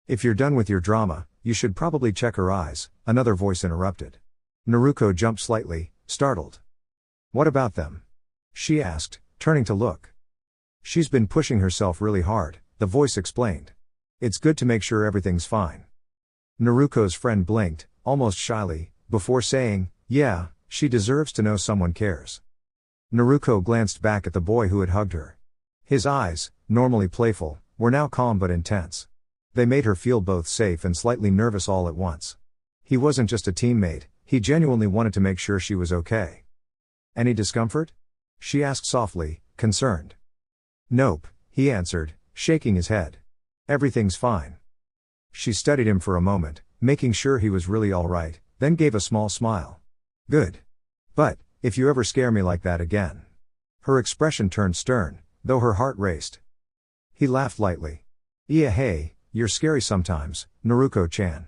"If you're done with your drama, you should probably check her eyes," another voice interrupted. Naruko jumped slightly, startled. "What about them?" she asked, turning to look. "She's been pushing herself really hard," the voice explained. "It's good to make sure everything's fine." Naruko's friend blinked, almost shyly, before saying, "Yeah, she deserves to know someone cares." Naruko glanced back at the boy who had hugged her. His eyes, normally playful, were now calm but intense. They made her feel both safe and slightly nervous all at once. He wasn't just a teammate, he genuinely wanted to make sure she was okay. "Any discomfort?" she asked softly, concerned. "Nope," he answered, shaking his head. "Everything's fine." She studied him for a moment, making sure he was really all right, then gave a small smile. "Good. But, if you ever scare me like that again." Her expression turned stern, though her heart raced. He laughed lightly. "Yeah, hey, you're scary sometimes, Naruko-chan."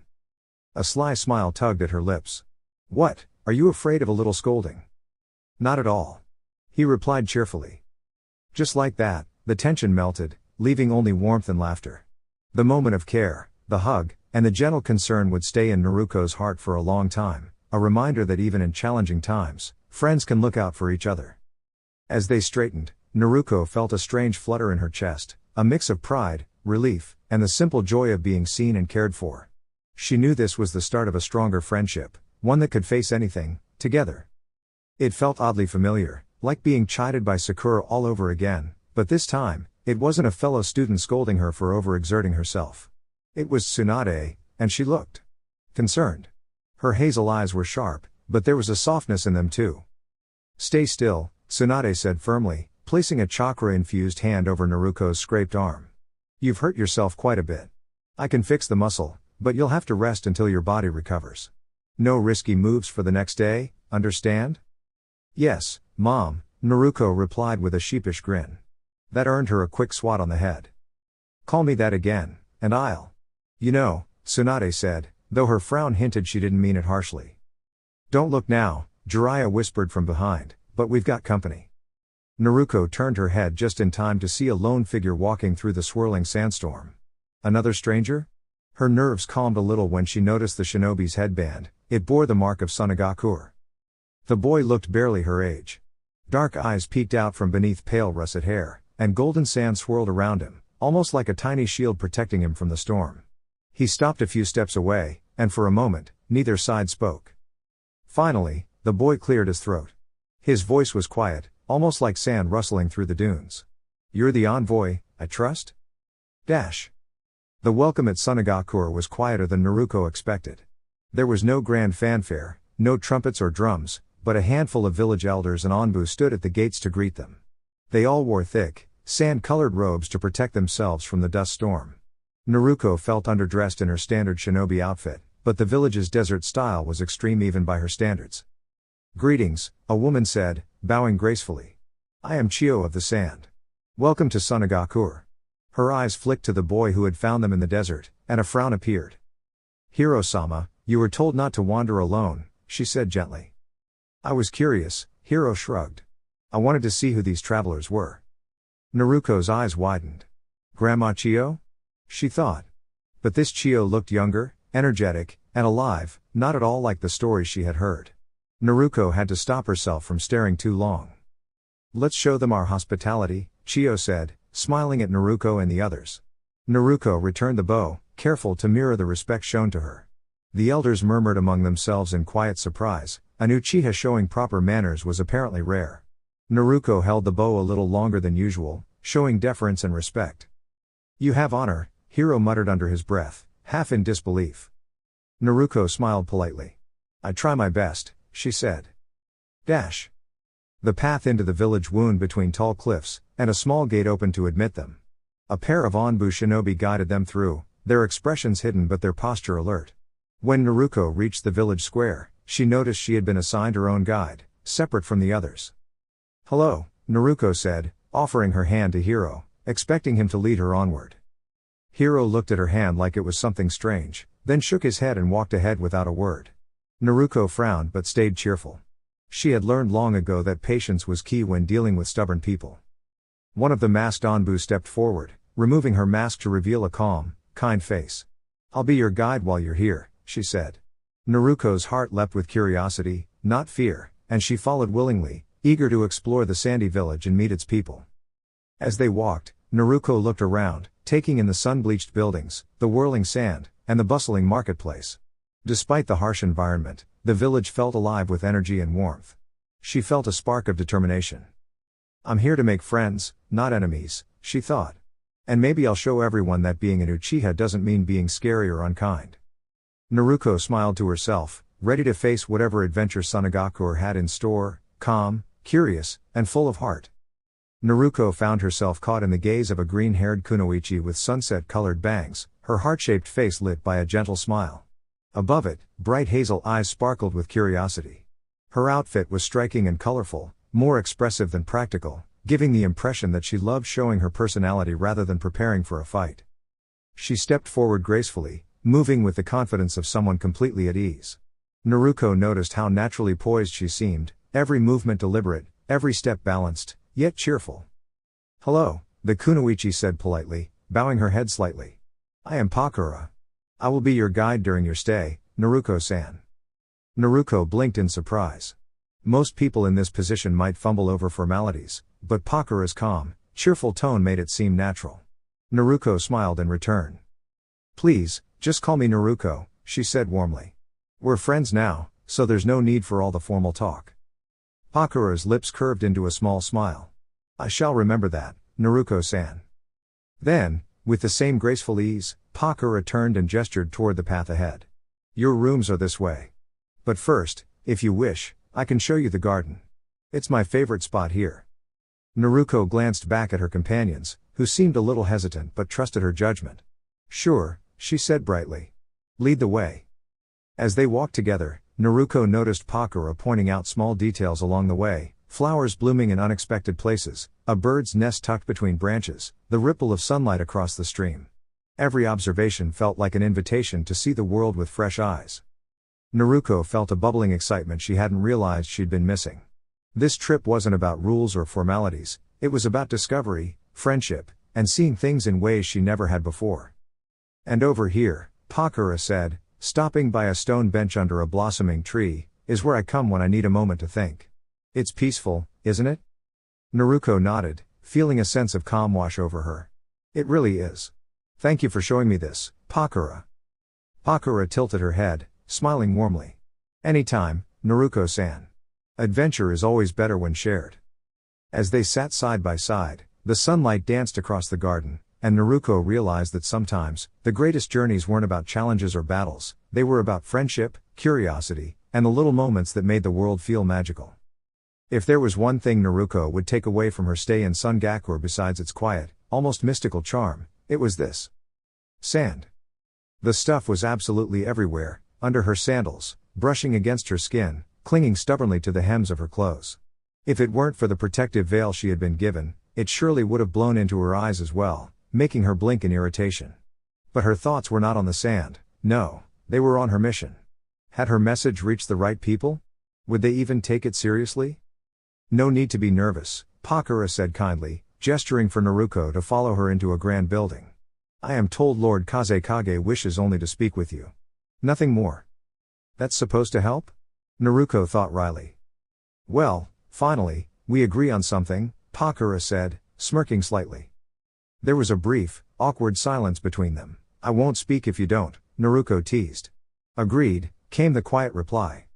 A sly smile tugged at her lips. "What, are you afraid of a little scolding?" "Not at all," he replied cheerfully. Just like that, the tension melted, leaving only warmth and laughter. The moment of care, the hug, and the gentle concern would stay in Naruko's heart for a long time, a reminder that even in challenging times, friends can look out for each other. As they straightened, Naruko felt a strange flutter in her chest, a mix of pride, relief, and the simple joy of being seen and cared for. She knew this was the start of a stronger friendship, one that could face anything, together. It felt oddly familiar, like being chided by Sakura all over again, but this time, it wasn't a fellow student scolding her for overexerting herself. It was Tsunade, and she looked concerned. Her hazel eyes were sharp, but there was a softness in them too. "Stay still," Tsunade said firmly, placing a chakra-infused hand over Naruko's scraped arm. "You've hurt yourself quite a bit. I can fix the muscle, but you'll have to rest until your body recovers. No risky moves for the next day, understand?" "Yes, Mom," Naruko replied with a sheepish grin. That earned her a quick swat on the head. "Call me that again, and I'll." "You know," Tsunade said, though her frown hinted she didn't mean it harshly. "Don't look now," Jiraiya whispered from behind, "but we've got company." Naruko turned her head just in time to see a lone figure walking through the swirling sandstorm. Another stranger? Her nerves calmed a little when she noticed the shinobi's headband. It bore the mark of Sunagakure. The boy looked barely her age. Dark eyes peeked out from beneath pale russet hair, and golden sand swirled around him, almost like a tiny shield protecting him from the storm. He stopped a few steps away, and for a moment, neither side spoke. Finally, the boy cleared his throat. His voice was quiet, almost like sand rustling through the dunes. "You're the envoy, I trust?" The welcome at Sunagakure was quieter than Naruko expected. There was no grand fanfare, no trumpets or drums, but a handful of village elders and onbu stood at the gates to greet them. They all wore thick, sand-colored robes to protect themselves from the dust storm. Naruko felt underdressed in her standard shinobi outfit, but the village's desert style was extreme even by her standards. "Greetings," a woman said, bowing gracefully. "I am Chio of the Sand. Welcome to Sunagakure." Her eyes flicked to the boy who had found them in the desert, and a frown appeared. "Hiro-sama, you were told not to wander alone," she said gently. "I was curious," Hiro shrugged. "I wanted to see who these travelers were." Naruko's eyes widened. Grandma Chio? She thought. But this Chio looked younger, energetic, and alive, not at all like the stories she had heard. Naruko had to stop herself from staring too long. "Let's show them our hospitality," Chio said, smiling at Naruko and the others. Naruko returned the bow, careful to mirror the respect shown to her. The elders murmured among themselves in quiet surprise. An Uchiha showing proper manners was apparently rare. Naruko held the bow a little longer than usual, showing deference and respect. "You have honor," Hiro muttered under his breath, half in disbelief. Naruko smiled politely. "I try my best," she said. The path into the village wound between tall cliffs, and a small gate opened to admit them. A pair of Onbu shinobi guided them through, their expressions hidden but their posture alert. When Naruko reached the village square, she noticed she had been assigned her own guide, separate from the others. "Hello," Naruko said, offering her hand to Hiro, expecting him to lead her onward. Hiro looked at her hand like it was something strange, then shook his head and walked ahead without a word. Naruko frowned but stayed cheerful. She had learned long ago that patience was key when dealing with stubborn people. One of the masked Onbu stepped forward, removing her mask to reveal a calm, kind face. "I'll be your guide while you're here," she said. Naruko's heart leapt with curiosity, not fear, and she followed willingly, eager to explore the sandy village and meet its people. As they walked, Naruko looked around, taking in the sun-bleached buildings, the whirling sand, and the bustling marketplace. Despite the harsh environment, the village felt alive with energy and warmth. She felt a spark of determination. "I'm here to make friends, not enemies," she thought. "And maybe I'll show everyone that being an Uchiha doesn't mean being scary or unkind." Naruko smiled to herself, ready to face whatever adventure Sunagakure had in store, calm, curious, and full of heart. Naruko found herself caught in the gaze of a green-haired kunoichi with sunset-colored bangs, her heart-shaped face lit by a gentle smile. Above it, bright hazel eyes sparkled with curiosity. Her outfit was striking and colorful, more expressive than practical, giving the impression that she loved showing her personality rather than preparing for a fight. She stepped forward gracefully, moving with the confidence of someone completely at ease. Naruko noticed how naturally poised she seemed, every movement deliberate, every step balanced, yet cheerful. "Hello," the kunoichi said politely, bowing her head slightly. "I am Pakura. I will be your guide during your stay, Naruko-san." Naruko blinked in surprise. Most people in this position might fumble over formalities, but Pakura's calm, cheerful tone made it seem natural. Naruko smiled in return. "Please, just call me Naruko," she said warmly. "We're friends now, so there's no need for all the formal talk." Pakura's lips curved into a small smile. "I shall remember that, Naruko-san." Then, with the same graceful ease, Pakura turned and gestured toward the path ahead. "Your rooms are this way. But first, if you wish, I can show you the garden. It's my favorite spot here." Naruko glanced back at her companions, who seemed a little hesitant but trusted her judgment. "Sure," she said brightly. "Lead the way." As they walked together, Naruko noticed Pakura pointing out small details along the way, flowers blooming in unexpected places, a bird's nest tucked between branches, the ripple of sunlight across the stream. Every observation felt like an invitation to see the world with fresh eyes. Naruko felt a bubbling excitement she hadn't realized she'd been missing. This trip wasn't about rules or formalities, it was about discovery, friendship, and seeing things in ways she never had before. "And over here," Pakura said, stopping by a stone bench under a blossoming tree, "is where I come when I need a moment to think. It's peaceful, isn't it?" Naruko nodded, feeling a sense of calm wash over her. "It really is. Thank you for showing me this, Pakura." Pakura tilted her head, smiling warmly. "Anytime, Naruko-san. Adventure is always better when shared." As they sat side by side, the sunlight danced across the garden, and Naruko realized that sometimes, the greatest journeys weren't about challenges or battles, they were about friendship, curiosity, and the little moments that made the world feel magical. If there was one thing Naruko would take away from her stay in Sungakure besides its quiet, almost mystical charm, it was this. Sand. The stuff was absolutely everywhere, under her sandals, brushing against her skin, clinging stubbornly to the hems of her clothes. If it weren't for the protective veil she had been given, it surely would have blown into her eyes as well, making her blink in irritation. But her thoughts were not on the sand, no, they were on her mission. Had her message reached the right people? Would they even take it seriously? "No need to be nervous," Pakura said kindly, gesturing for Naruko to follow her into a grand building. "I am told Lord Kazekage wishes only to speak with you. Nothing more." "That's supposed to help?" Naruko thought wryly. "Well, finally, we agree on something," Pakura said, smirking slightly. There was a brief, awkward silence between them. "I won't speak if you don't," Naruko teased. "Agreed," came the quiet reply.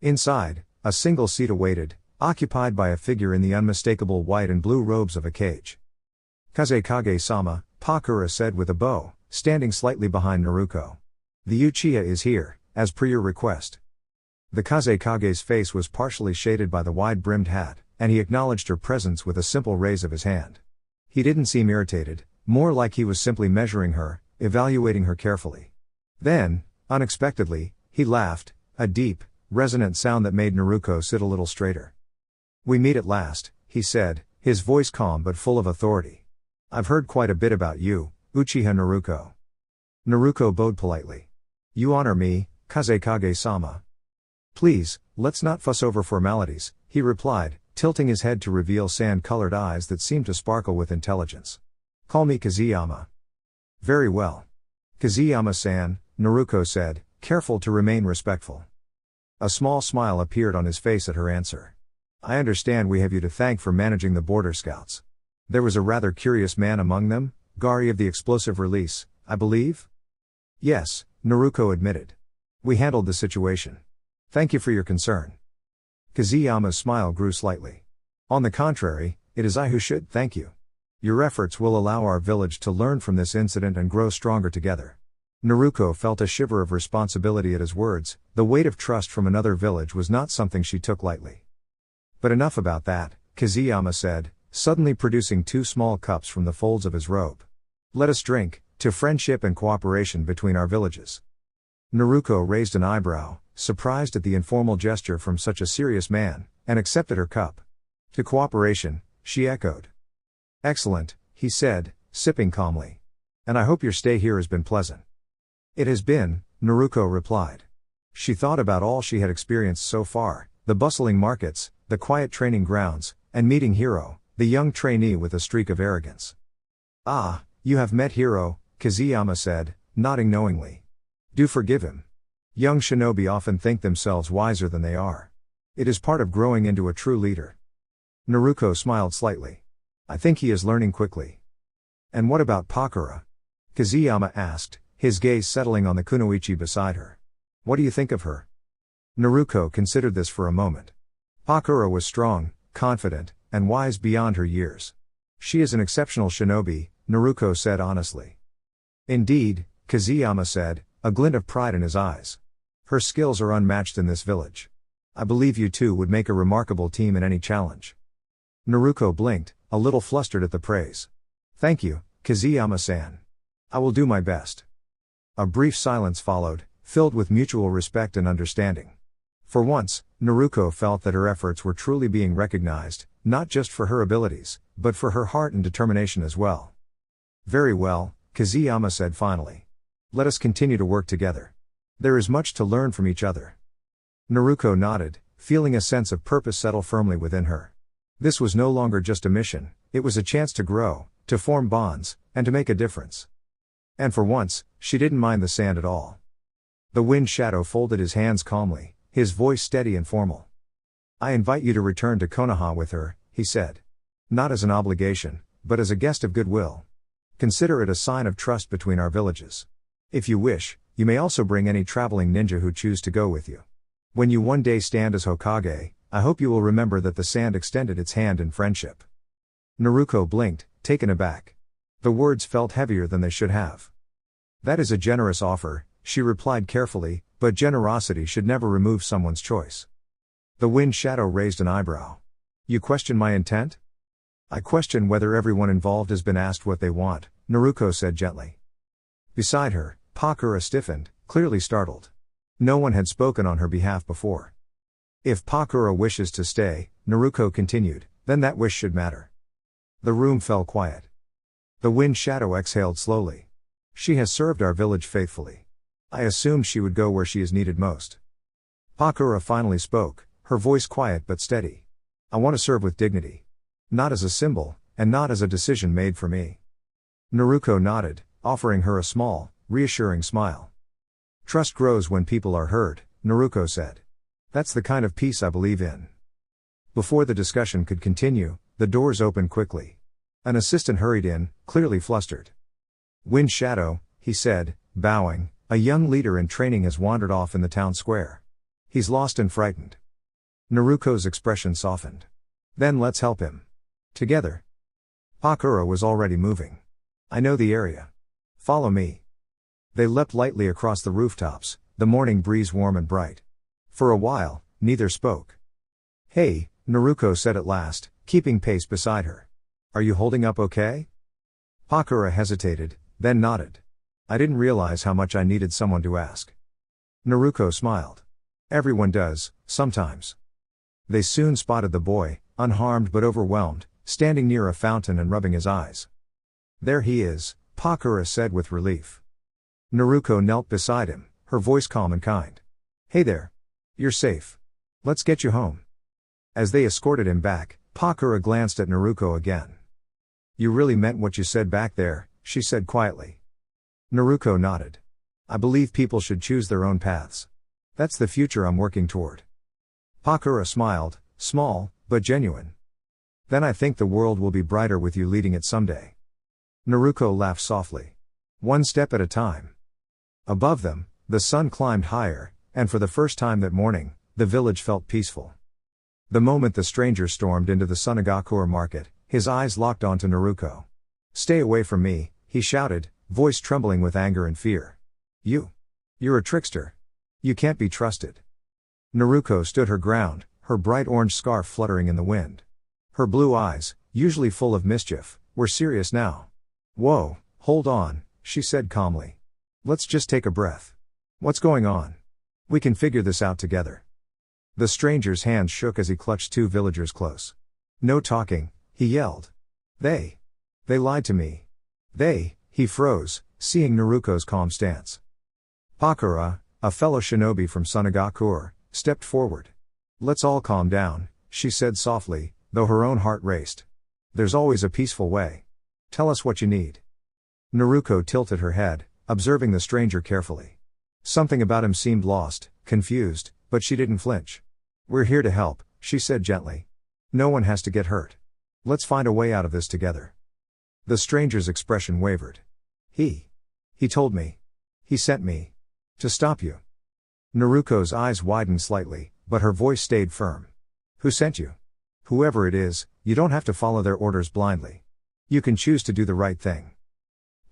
Inside, a single seat awaited, occupied by a figure in the unmistakable white and blue robes of a cage. "Kazekage-sama," Pakura said with a bow, standing slightly behind Naruko. "The Uchiha is here, as per your request." The Kazekage's face was partially shaded by the wide-brimmed hat, and he acknowledged her presence with a simple raise of his hand. He didn't seem irritated, more like he was simply measuring her, evaluating her carefully. Then, unexpectedly, he laughed, a deep, resonant sound that made Naruko sit a little straighter. "We meet at last," he said, his voice calm but full of authority. "I've heard quite a bit about you, Uchiha Naruko." Naruko bowed politely. "You honor me, Kazekage-sama." "Please, let's not fuss over formalities," he replied, tilting his head to reveal sand-colored eyes that seemed to sparkle with intelligence. "Call me Kazeyama." "Very well. Kazeyama-san," Naruko said, careful to remain respectful. A small smile appeared on his face at her answer. "I understand we have you to thank for managing the border scouts. There was a rather curious man among them, Gari of the explosive release, I believe?" "Yes," Naruko admitted. "We handled the situation. Thank you for your concern." Kazeyama's smile grew slightly. "On the contrary, it is I who should thank you. Your efforts will allow our village to learn from this incident and grow stronger together." Naruko felt a shiver of responsibility at his words. The weight of trust from another village was not something she took lightly. "But enough about that," Kazeyama said, suddenly producing 2 small cups from the folds of his robe. "Let us drink to friendship and cooperation between our villages." Naruko raised an eyebrow, surprised at the informal gesture from such a serious man, and accepted her cup. "To cooperation," she echoed. "Excellent," he said, sipping calmly. "And I hope your stay here has been pleasant." "It has been," Naruko replied. She thought about all she had experienced so far, the bustling markets, the quiet training grounds, and meeting Hiro, the young trainee with a streak of arrogance. "Ah, you have met Hiro," Kazeyama said, nodding knowingly. "Do forgive him. Young shinobi often think themselves wiser than they are. It is part of growing into a true leader." Naruko smiled slightly. "I think he is learning quickly." "And what about Pakura?" Kazeyama asked, his gaze settling on the kunoichi beside her. "What do you think of her?" Naruko considered this for a moment. Pakura was strong, confident, and wise beyond her years. "She is an exceptional shinobi," Naruko said honestly. "Indeed," Kazeyama said, a glint of pride in his eyes. "Her skills are unmatched in this village. I believe you two would make a remarkable team in any challenge." Naruko blinked, a little flustered at the praise. "Thank you, Kazeyama-san. I will do my best." A brief silence followed, filled with mutual respect and understanding. For once, Naruko felt that her efforts were truly being recognized, not just for her abilities, but for her heart and determination as well. "Very well," Kazeyama said finally. "Let us continue to work together. There is much to learn from each other." Naruko nodded, feeling a sense of purpose settle firmly within her. This was no longer just a mission, it was a chance to grow, to form bonds, and to make a difference. And for once, she didn't mind the sand at all. The wind shadow folded his hands calmly, his voice steady and formal. "I invite you to return to Konoha with her," he said. "Not as an obligation, but as a guest of goodwill. Consider it a sign of trust between our villages. If you wish, you may also bring any traveling ninja who choose to go with you. When you one day stand as Hokage, I hope you will remember that the sand extended its hand in friendship." Naruko blinked, taken aback. The words felt heavier than they should have. "That is a generous offer," she replied carefully, "but generosity should never remove someone's choice." The wind shadow raised an eyebrow. "You question my intent?" "I question whether everyone involved has been asked what they want," Naruko said gently. Beside her, Pakura stiffened, clearly startled. No one had spoken on her behalf before. "If Pakura wishes to stay," Naruko continued, "then that wish should matter." The room fell quiet. The wind shadow exhaled slowly. "She has served our village faithfully. I assumed she would go where she is needed most." Pakura finally spoke, her voice quiet but steady. "I want to serve with dignity. Not as a symbol, and not as a decision made for me." Naruko nodded, offering her a small, reassuring smile. "Trust grows when people are heard," Naruko said. "That's the kind of peace I believe in." Before the discussion could continue, the doors opened quickly. An assistant hurried in, clearly flustered. "Wind Shadow," he said, bowing, "a young leader in training has wandered off in the town square. He's lost and frightened." Naruko's expression softened. "Then let's help him. Together." Pakura was already moving. "I know the area. Follow me." They leapt lightly across the rooftops, the morning breeze warm and bright. For a while, neither spoke. "Hey," Naruko said at last, keeping pace beside her. Are you holding up okay? Pakura hesitated, then nodded. I didn't realize how much I needed someone to ask. Naruko smiled. Everyone does, sometimes. They soon spotted the boy, unharmed but overwhelmed, standing near a fountain and rubbing his eyes. There he is, Pakura said with relief. Naruko knelt beside him, her voice calm and kind. Hey there. You're safe. Let's get you home. As they escorted him back, Pakura glanced at Naruko again. You really meant what you said back there, she said quietly. Naruko nodded. I believe people should choose their own paths. That's the future I'm working toward. Pakura smiled, small, but genuine. Then I think the world will be brighter with you leading it someday. Naruko laughed softly. One step at a time. Above them, the sun climbed higher, and for the first time that morning, the village felt peaceful. The moment the stranger stormed into the Sunagakure market, his eyes locked onto Naruko. Stay away from me, he shouted, voice trembling with anger and fear. You're a trickster. You can't be trusted. Naruko stood her ground, her bright orange scarf fluttering in the wind. Her blue eyes, usually full of mischief, were serious now. Whoa, hold on, she said calmly. Let's just take a breath. What's going on? We can figure this out together. The stranger's hands shook as he clutched two villagers close. No talking, he yelled. They lied to me. He froze, seeing Naruko's calm stance. Pakura, a fellow shinobi from Sunagakure, stepped forward. Let's all calm down, she said softly, though her own heart raced. There's always a peaceful way. Tell us what you need. Naruko tilted her head, observing the stranger carefully. Something about him seemed lost, confused, but she didn't flinch. We're here to help, she said gently. No one has to get hurt. Let's find a way out of this together. The stranger's expression wavered. He told me. He sent me. To stop you. Naruko's eyes widened slightly, but her voice stayed firm. Who sent you? Whoever it is, you don't have to follow their orders blindly. You can choose to do the right thing.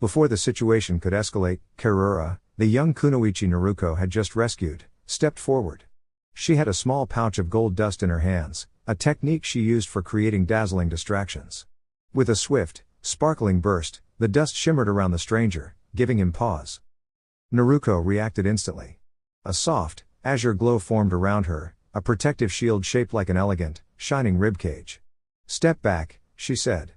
Before the situation could escalate, Karura, the young kunoichi Naruko had just rescued, stepped forward. She had a small pouch of gold dust in her hands, a technique she used for creating dazzling distractions. With a swift, sparkling burst, the dust shimmered around the stranger, giving him pause. Naruko reacted instantly. A soft, azure glow formed around her, a protective shield shaped like an elegant, shining ribcage. Step back, she said.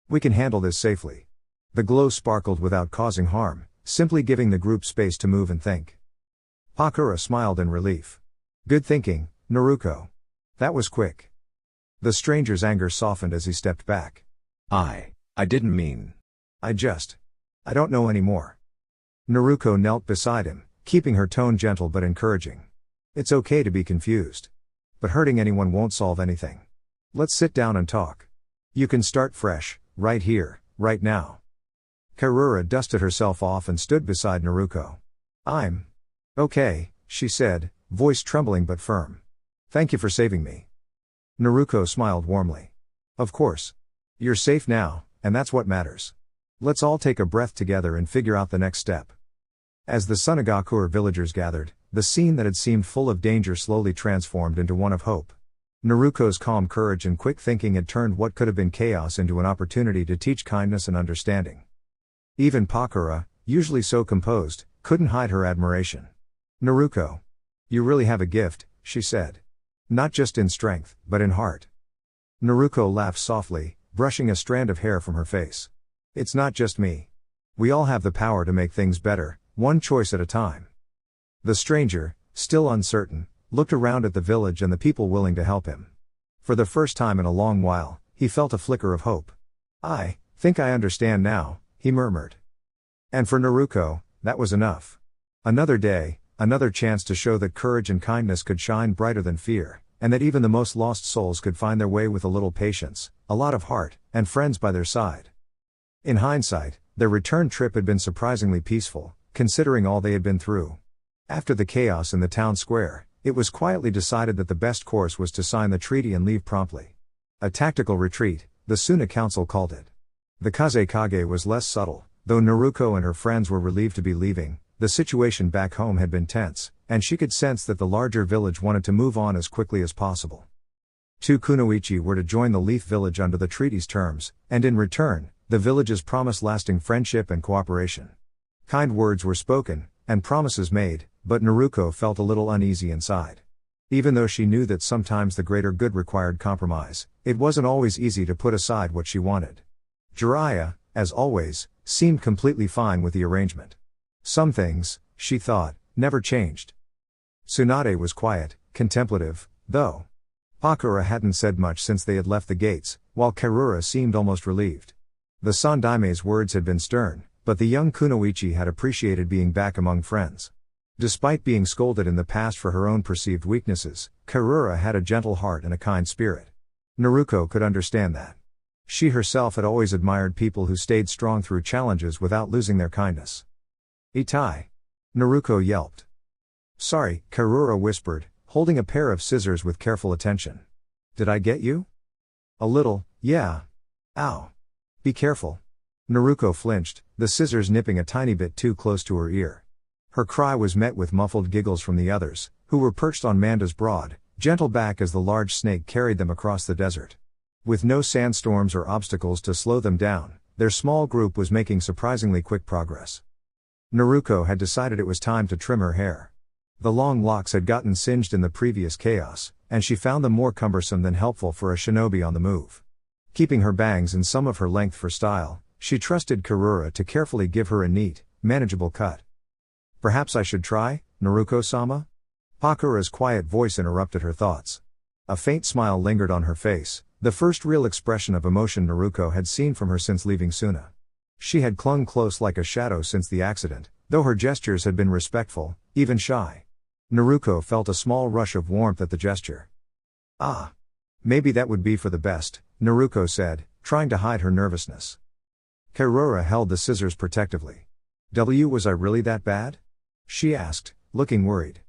We can handle this safely. The glow sparkled without causing harm, simply giving the group space to move and think. Pakura smiled in relief. Good thinking, Naruko. That was quick. The stranger's anger softened as he stepped back. I didn't mean. I don't know anymore. Naruko knelt beside him, keeping her tone gentle but encouraging. It's okay to be confused. But hurting anyone won't solve anything. Let's sit down and talk. You can start fresh, right here, right now. Karura dusted herself off and stood beside Naruko. I'm okay, she said, voice trembling but firm. Thank you for saving me. Naruko smiled warmly. Of course. You're safe now, and that's what matters. Let's all take a breath together and figure out the next step. As the Sunagakure villagers gathered, the scene that had seemed full of danger slowly transformed into one of hope. Naruko's calm courage and quick thinking had turned what could have been chaos into an opportunity to teach kindness and understanding. Even Pakura, usually so composed, couldn't hide her admiration. Naruko. You really have a gift, she said. Not just in strength, but in heart. Naruko laughed softly, brushing a strand of hair from her face. It's not just me. We all have the power to make things better, one choice at a time. The stranger, still uncertain, looked around at the village and the people willing to help him. For the first time in a long while, he felt a flicker of hope. I think I understand now, he murmured. And for Naruko, that was enough. Another day, another chance to show that courage and kindness could shine brighter than fear, and that even the most lost souls could find their way with a little patience, a lot of heart, and friends by their side. In hindsight, their return trip had been surprisingly peaceful, considering all they had been through. After the chaos in the town square, it was quietly decided that the best course was to sign the treaty and leave promptly. A tactical retreat, the Suna Council called it. The Kazekage was less subtle, though Naruko and her friends were relieved to be leaving. The situation back home had been tense, and she could sense that the larger village wanted to move on as quickly as possible. Two kunoichi were to join the Leaf Village under the treaty's terms, and in return, the villages promised lasting friendship and cooperation. Kind words were spoken, and promises made, but Naruko felt a little uneasy inside. Even though she knew that sometimes the greater good required compromise, it wasn't always easy to put aside what she wanted. Jiraiya, as always, seemed completely fine with the arrangement. Some things, she thought, never changed. Tsunade was quiet, contemplative, though. Pakura hadn't said much since they had left the gates, while Karura seemed almost relieved. The Sandaime's words had been stern, but the young kunoichi had appreciated being back among friends. Despite being scolded in the past for her own perceived weaknesses, Karura had a gentle heart and a kind spirit. Naruko could understand that. She herself had always admired people who stayed strong through challenges without losing their kindness. Itai. Naruko yelped. Sorry, Karura whispered, holding a pair of scissors with careful attention. Did I get you? A little, yeah. Ow. Be careful. Naruko flinched, the scissors nipping a tiny bit too close to her ear. Her cry was met with muffled giggles from the others, who were perched on Manda's broad, gentle back as the large snake carried them across the desert. With no sandstorms or obstacles to slow them down, their small group was making surprisingly quick progress. Naruko had decided it was time to trim her hair. The long locks had gotten singed in the previous chaos, and she found them more cumbersome than helpful for a shinobi on the move. Keeping her bangs in some of her length for style, she trusted Karura to carefully give her a neat, manageable cut. Perhaps I should try, Naruko-sama? Pakura's quiet voice interrupted her thoughts. A faint smile lingered on her face, the first real expression of emotion Naruko had seen from her since leaving Suna. She had clung close like a shadow since the accident, though her gestures had been respectful, even shy. Naruko felt a small rush of warmth at the gesture. Ah. Maybe that would be for the best, Naruko said, trying to hide her nervousness. Karura held the scissors protectively. Was I really that bad? She asked, looking worried.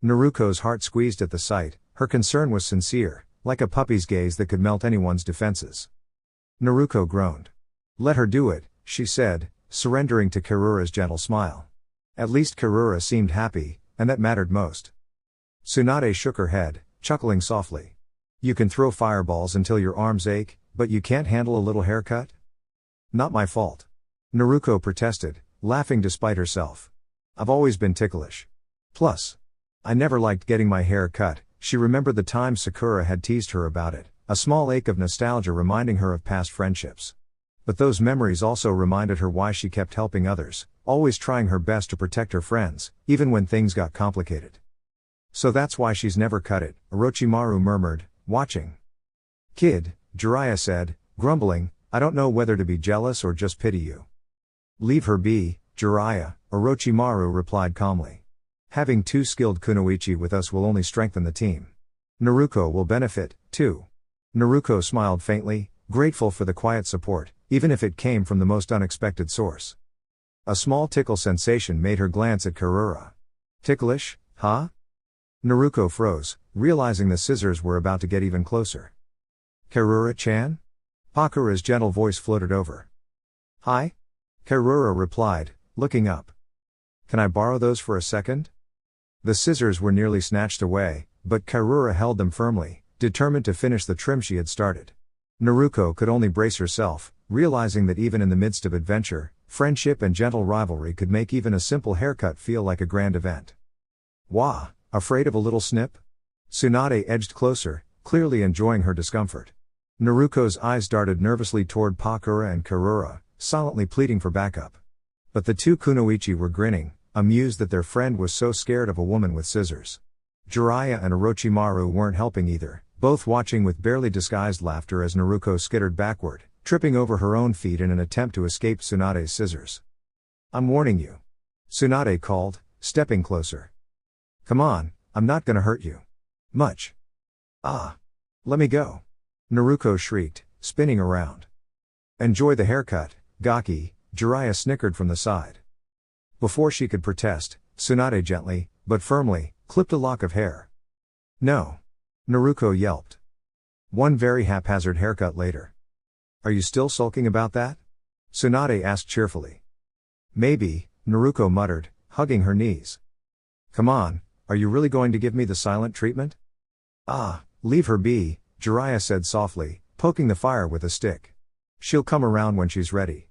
Naruko's heart squeezed at the sight, her concern was sincere, like a puppy's gaze that could melt anyone's defenses. Naruko groaned. Let her do it, she said, surrendering to Karura's gentle smile. At least Karura seemed happy, and that mattered most. Tsunade shook her head, chuckling softly. You can throw fireballs until your arms ache, but you can't handle a little haircut? Not my fault. Naruko protested, laughing despite herself. I've always been ticklish. Plus, I never liked getting my hair cut. She remembered the time Sakura had teased her about it, a small ache of nostalgia reminding her of past friendships. But those memories also reminded her why she kept helping others, always trying her best to protect her friends, even when things got complicated. So that's why she's never cut it, Orochimaru murmured, watching. Kid, Jiraiya said, grumbling, I don't know whether to be jealous or just pity you. Leave her be, Jiraiya, Orochimaru replied calmly. Having two skilled kunoichi with us will only strengthen the team. Naruko will benefit, too. Naruko smiled faintly, grateful for the quiet support, even if it came from the most unexpected source. A small tickle sensation made her glance at Karura. Ticklish, huh? Naruko froze, realizing the scissors were about to get even closer. Karura-chan? Pakura's gentle voice floated over. Hi? Karura replied, looking up. Can I borrow those for a second? The scissors were nearly snatched away, but Karura held them firmly, determined to finish the trim she had started. Naruko could only brace herself, realizing that even in the midst of adventure, friendship and gentle rivalry could make even a simple haircut feel like a grand event. Wah, afraid of a little snip? Tsunade edged closer, clearly enjoying her discomfort. Naruko's eyes darted nervously toward Pakura and Karura, silently pleading for backup. But the two kunoichi were grinning, amused that their friend was so scared of a woman with scissors. Jiraiya and Orochimaru weren't helping either, both watching with barely disguised laughter as Naruko skittered backward, tripping over her own feet in an attempt to escape Tsunade's scissors. I'm warning you. Tsunade called, stepping closer. Come on, I'm not gonna hurt you. Much. Ah. Let me go. Naruko shrieked, spinning around. Enjoy the haircut, Gaki, Jiraiya snickered from the side. Before she could protest, Tsunade gently, but firmly, clipped a lock of hair. No. Naruko yelped. One very haphazard haircut later. Are you still sulking about that? Tsunade asked cheerfully. Maybe, Naruko muttered, hugging her knees. Come on, are you really going to give me the silent treatment? Ah, leave her be, Jiraiya said softly, poking the fire with a stick. She'll come around when she's ready.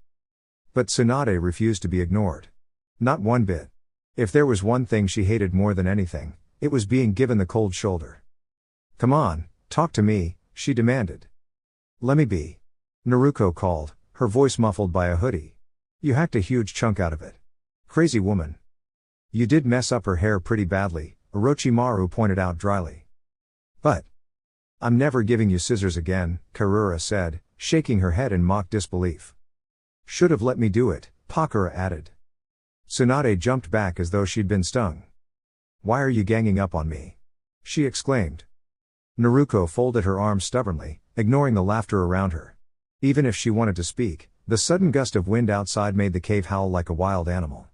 But Tsunade refused to be ignored. Not one bit. If there was one thing she hated more than anything, it was being given the cold shoulder. Come on, talk to me, she demanded. Let me be. Naruko called, her voice muffled by a hoodie. You hacked a huge chunk out of it. Crazy woman. You did mess up her hair pretty badly, Orochimaru pointed out dryly. But I'm never giving you scissors again, Karura said, shaking her head in mock disbelief. Should have let me do it, Pakura added. Tsunade jumped back as though she'd been stung. Why are you ganging up on me? She exclaimed. Naruko folded her arms stubbornly, ignoring the laughter around her. Even if she wanted to speak, the sudden gust of wind outside made the cave howl like a wild animal.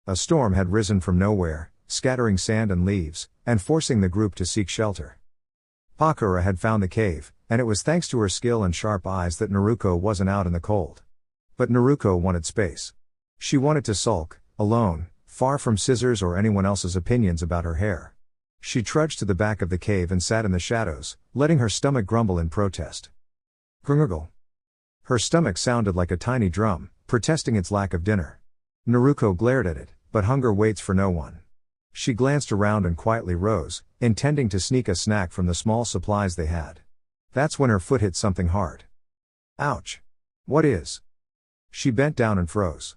A storm had risen from nowhere, scattering sand and leaves, and forcing the group to seek shelter. Pakura had found the cave, and it was thanks to her skill and sharp eyes that Naruko wasn't out in the cold. But Naruko wanted space. She wanted to sulk, alone, far from scissors or anyone else's opinions about her hair. She trudged to the back of the cave and sat in the shadows, letting her stomach grumble in protest. Grungergle. Her stomach sounded like a tiny drum, protesting its lack of dinner. Naruko glared at it, but hunger waits for no one. She glanced around and quietly rose, intending to sneak a snack from the small supplies they had. That's when her foot hit something hard. Ouch. What is? She bent down and froze.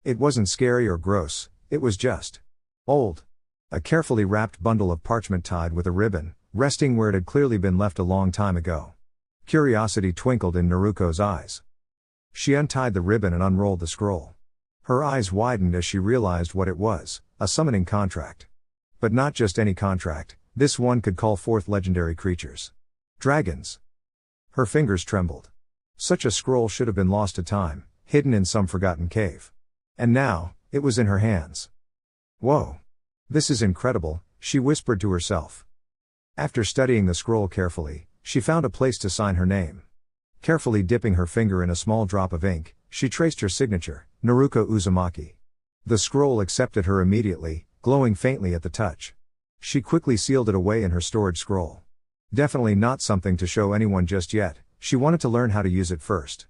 It wasn't scary or gross, it was just old. A carefully wrapped bundle of parchment tied with a ribbon, resting where it had clearly been left a long time ago. Curiosity twinkled in Naruko's eyes. She untied the ribbon and unrolled the scroll. Her eyes widened as she realized what it was, a summoning contract. But not just any contract, this one could call forth legendary creatures. Dragons. Her fingers trembled. Such a scroll should have been lost to time, hidden in some forgotten cave. And now, it was in her hands. Whoa! This is incredible, she whispered to herself. After studying the scroll carefully, she found a place to sign her name. Carefully dipping her finger in a small drop of ink, she traced her signature, Naruko Uzumaki. The scroll accepted her immediately, glowing faintly at the touch. She quickly sealed it away in her storage scroll. Definitely not something to show anyone just yet, she wanted to learn how to use it first.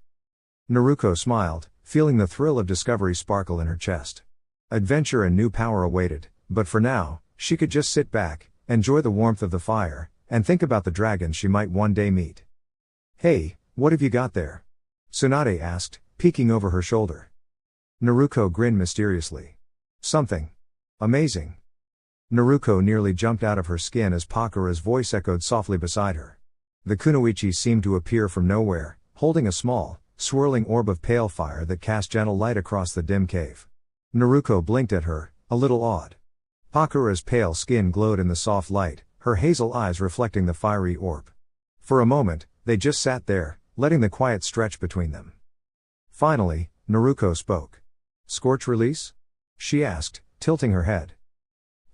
Naruko smiled, feeling the thrill of discovery sparkle in her chest. Adventure and new power awaited, but for now, she could just sit back, enjoy the warmth of the fire, and think about the dragons she might one day meet. Hey, what have you got there? Tsunade asked, peeking over her shoulder. Naruko grinned mysteriously. Something amazing. Naruko nearly jumped out of her skin as Pakura's voice echoed softly beside her. The kunoichi seemed to appear from nowhere, holding a small, swirling orb of pale fire that cast gentle light across the dim cave. Naruko blinked at her, a little awed. Pakura's pale skin glowed in the soft light, her hazel eyes reflecting the fiery orb. For a moment, they just sat there, letting the quiet stretch between them. Finally, Naruko spoke. Scorch release? She asked, tilting her head.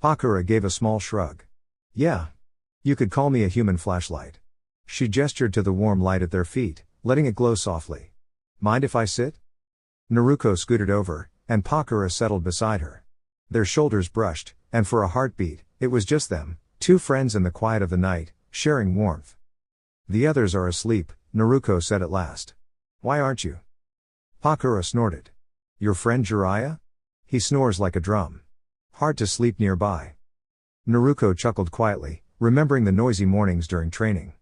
Pakura gave a small shrug. Yeah. You could call me a human flashlight. She gestured to the warm light at their feet, letting it glow softly. Mind if I sit? Naruko scooted over, and Pakura settled beside her. Their shoulders brushed, and for a heartbeat, it was just them, two friends in the quiet of the night, sharing warmth. The others are asleep, Naruko said at last. Why aren't you? Pakura snorted. Your friend Jiraiya? He snores like a drum. Hard to sleep nearby. Naruko chuckled quietly, remembering the noisy mornings during training.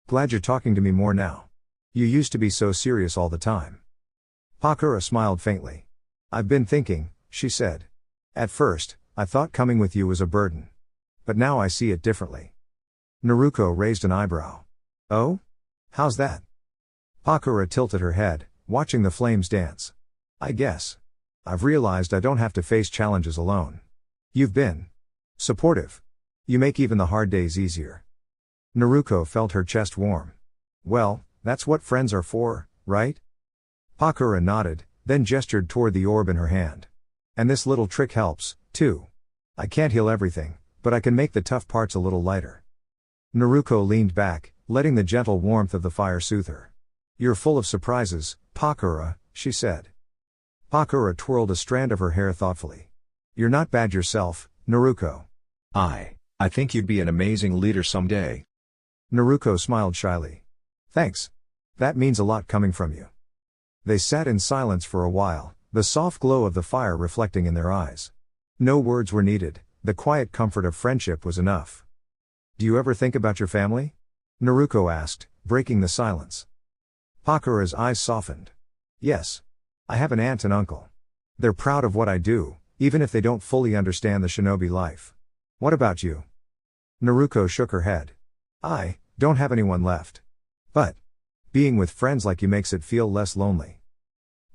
Glad you're talking to me more now. You used to be so serious all the time. Pakura smiled faintly. I've been thinking, she said. At first, I thought coming with you was a burden. But now I see it differently. Naruko raised an eyebrow. Oh? How's that? Pakura tilted her head, watching the flames dance. I guess. I've realized I don't have to face challenges alone. You've been supportive. You make even the hard days easier. Naruko felt her chest warm. Well, that's what friends are for, right? Pakura nodded, then gestured toward the orb in her hand. And this little trick helps, too. I can't heal everything, but I can make the tough parts a little lighter. Naruko leaned back, letting the gentle warmth of the fire soothe her. You're full of surprises, Pakura, she said. Pakura twirled a strand of her hair thoughtfully. You're not bad yourself, Naruko. I think you'd be an amazing leader someday. Naruko smiled shyly. Thanks. That means a lot coming from you. They sat in silence for a while, the soft glow of the fire reflecting in their eyes. No words were needed, the quiet comfort of friendship was enough. Do you ever think about your family? Naruko asked, breaking the silence. Pakura's eyes softened. Yes. I have an aunt and uncle. They're proud of what I do, even if they don't fully understand the shinobi life. What about you? Naruko shook her head. I don't have anyone left. But being with friends like you makes it feel less lonely.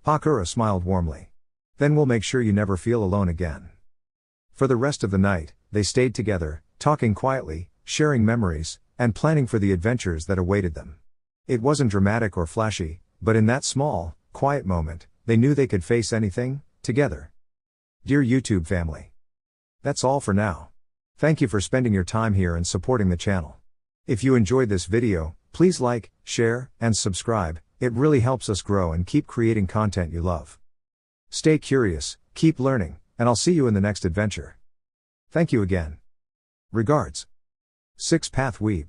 Pakura smiled warmly. Then we'll make sure you never feel alone again. For the rest of the night, they stayed together, talking quietly, sharing memories, and planning for the adventures that awaited them. It wasn't dramatic or flashy, but in that small, quiet moment, they knew they could face anything, together. Dear YouTube family. That's all for now. Thank you for spending your time here and supporting the channel. If you enjoyed this video, please like, share, and subscribe, it really helps us grow and keep creating content you love. Stay curious, keep learning, and I'll see you in the next adventure. Thank you again. Regards. 6 Path Weeb.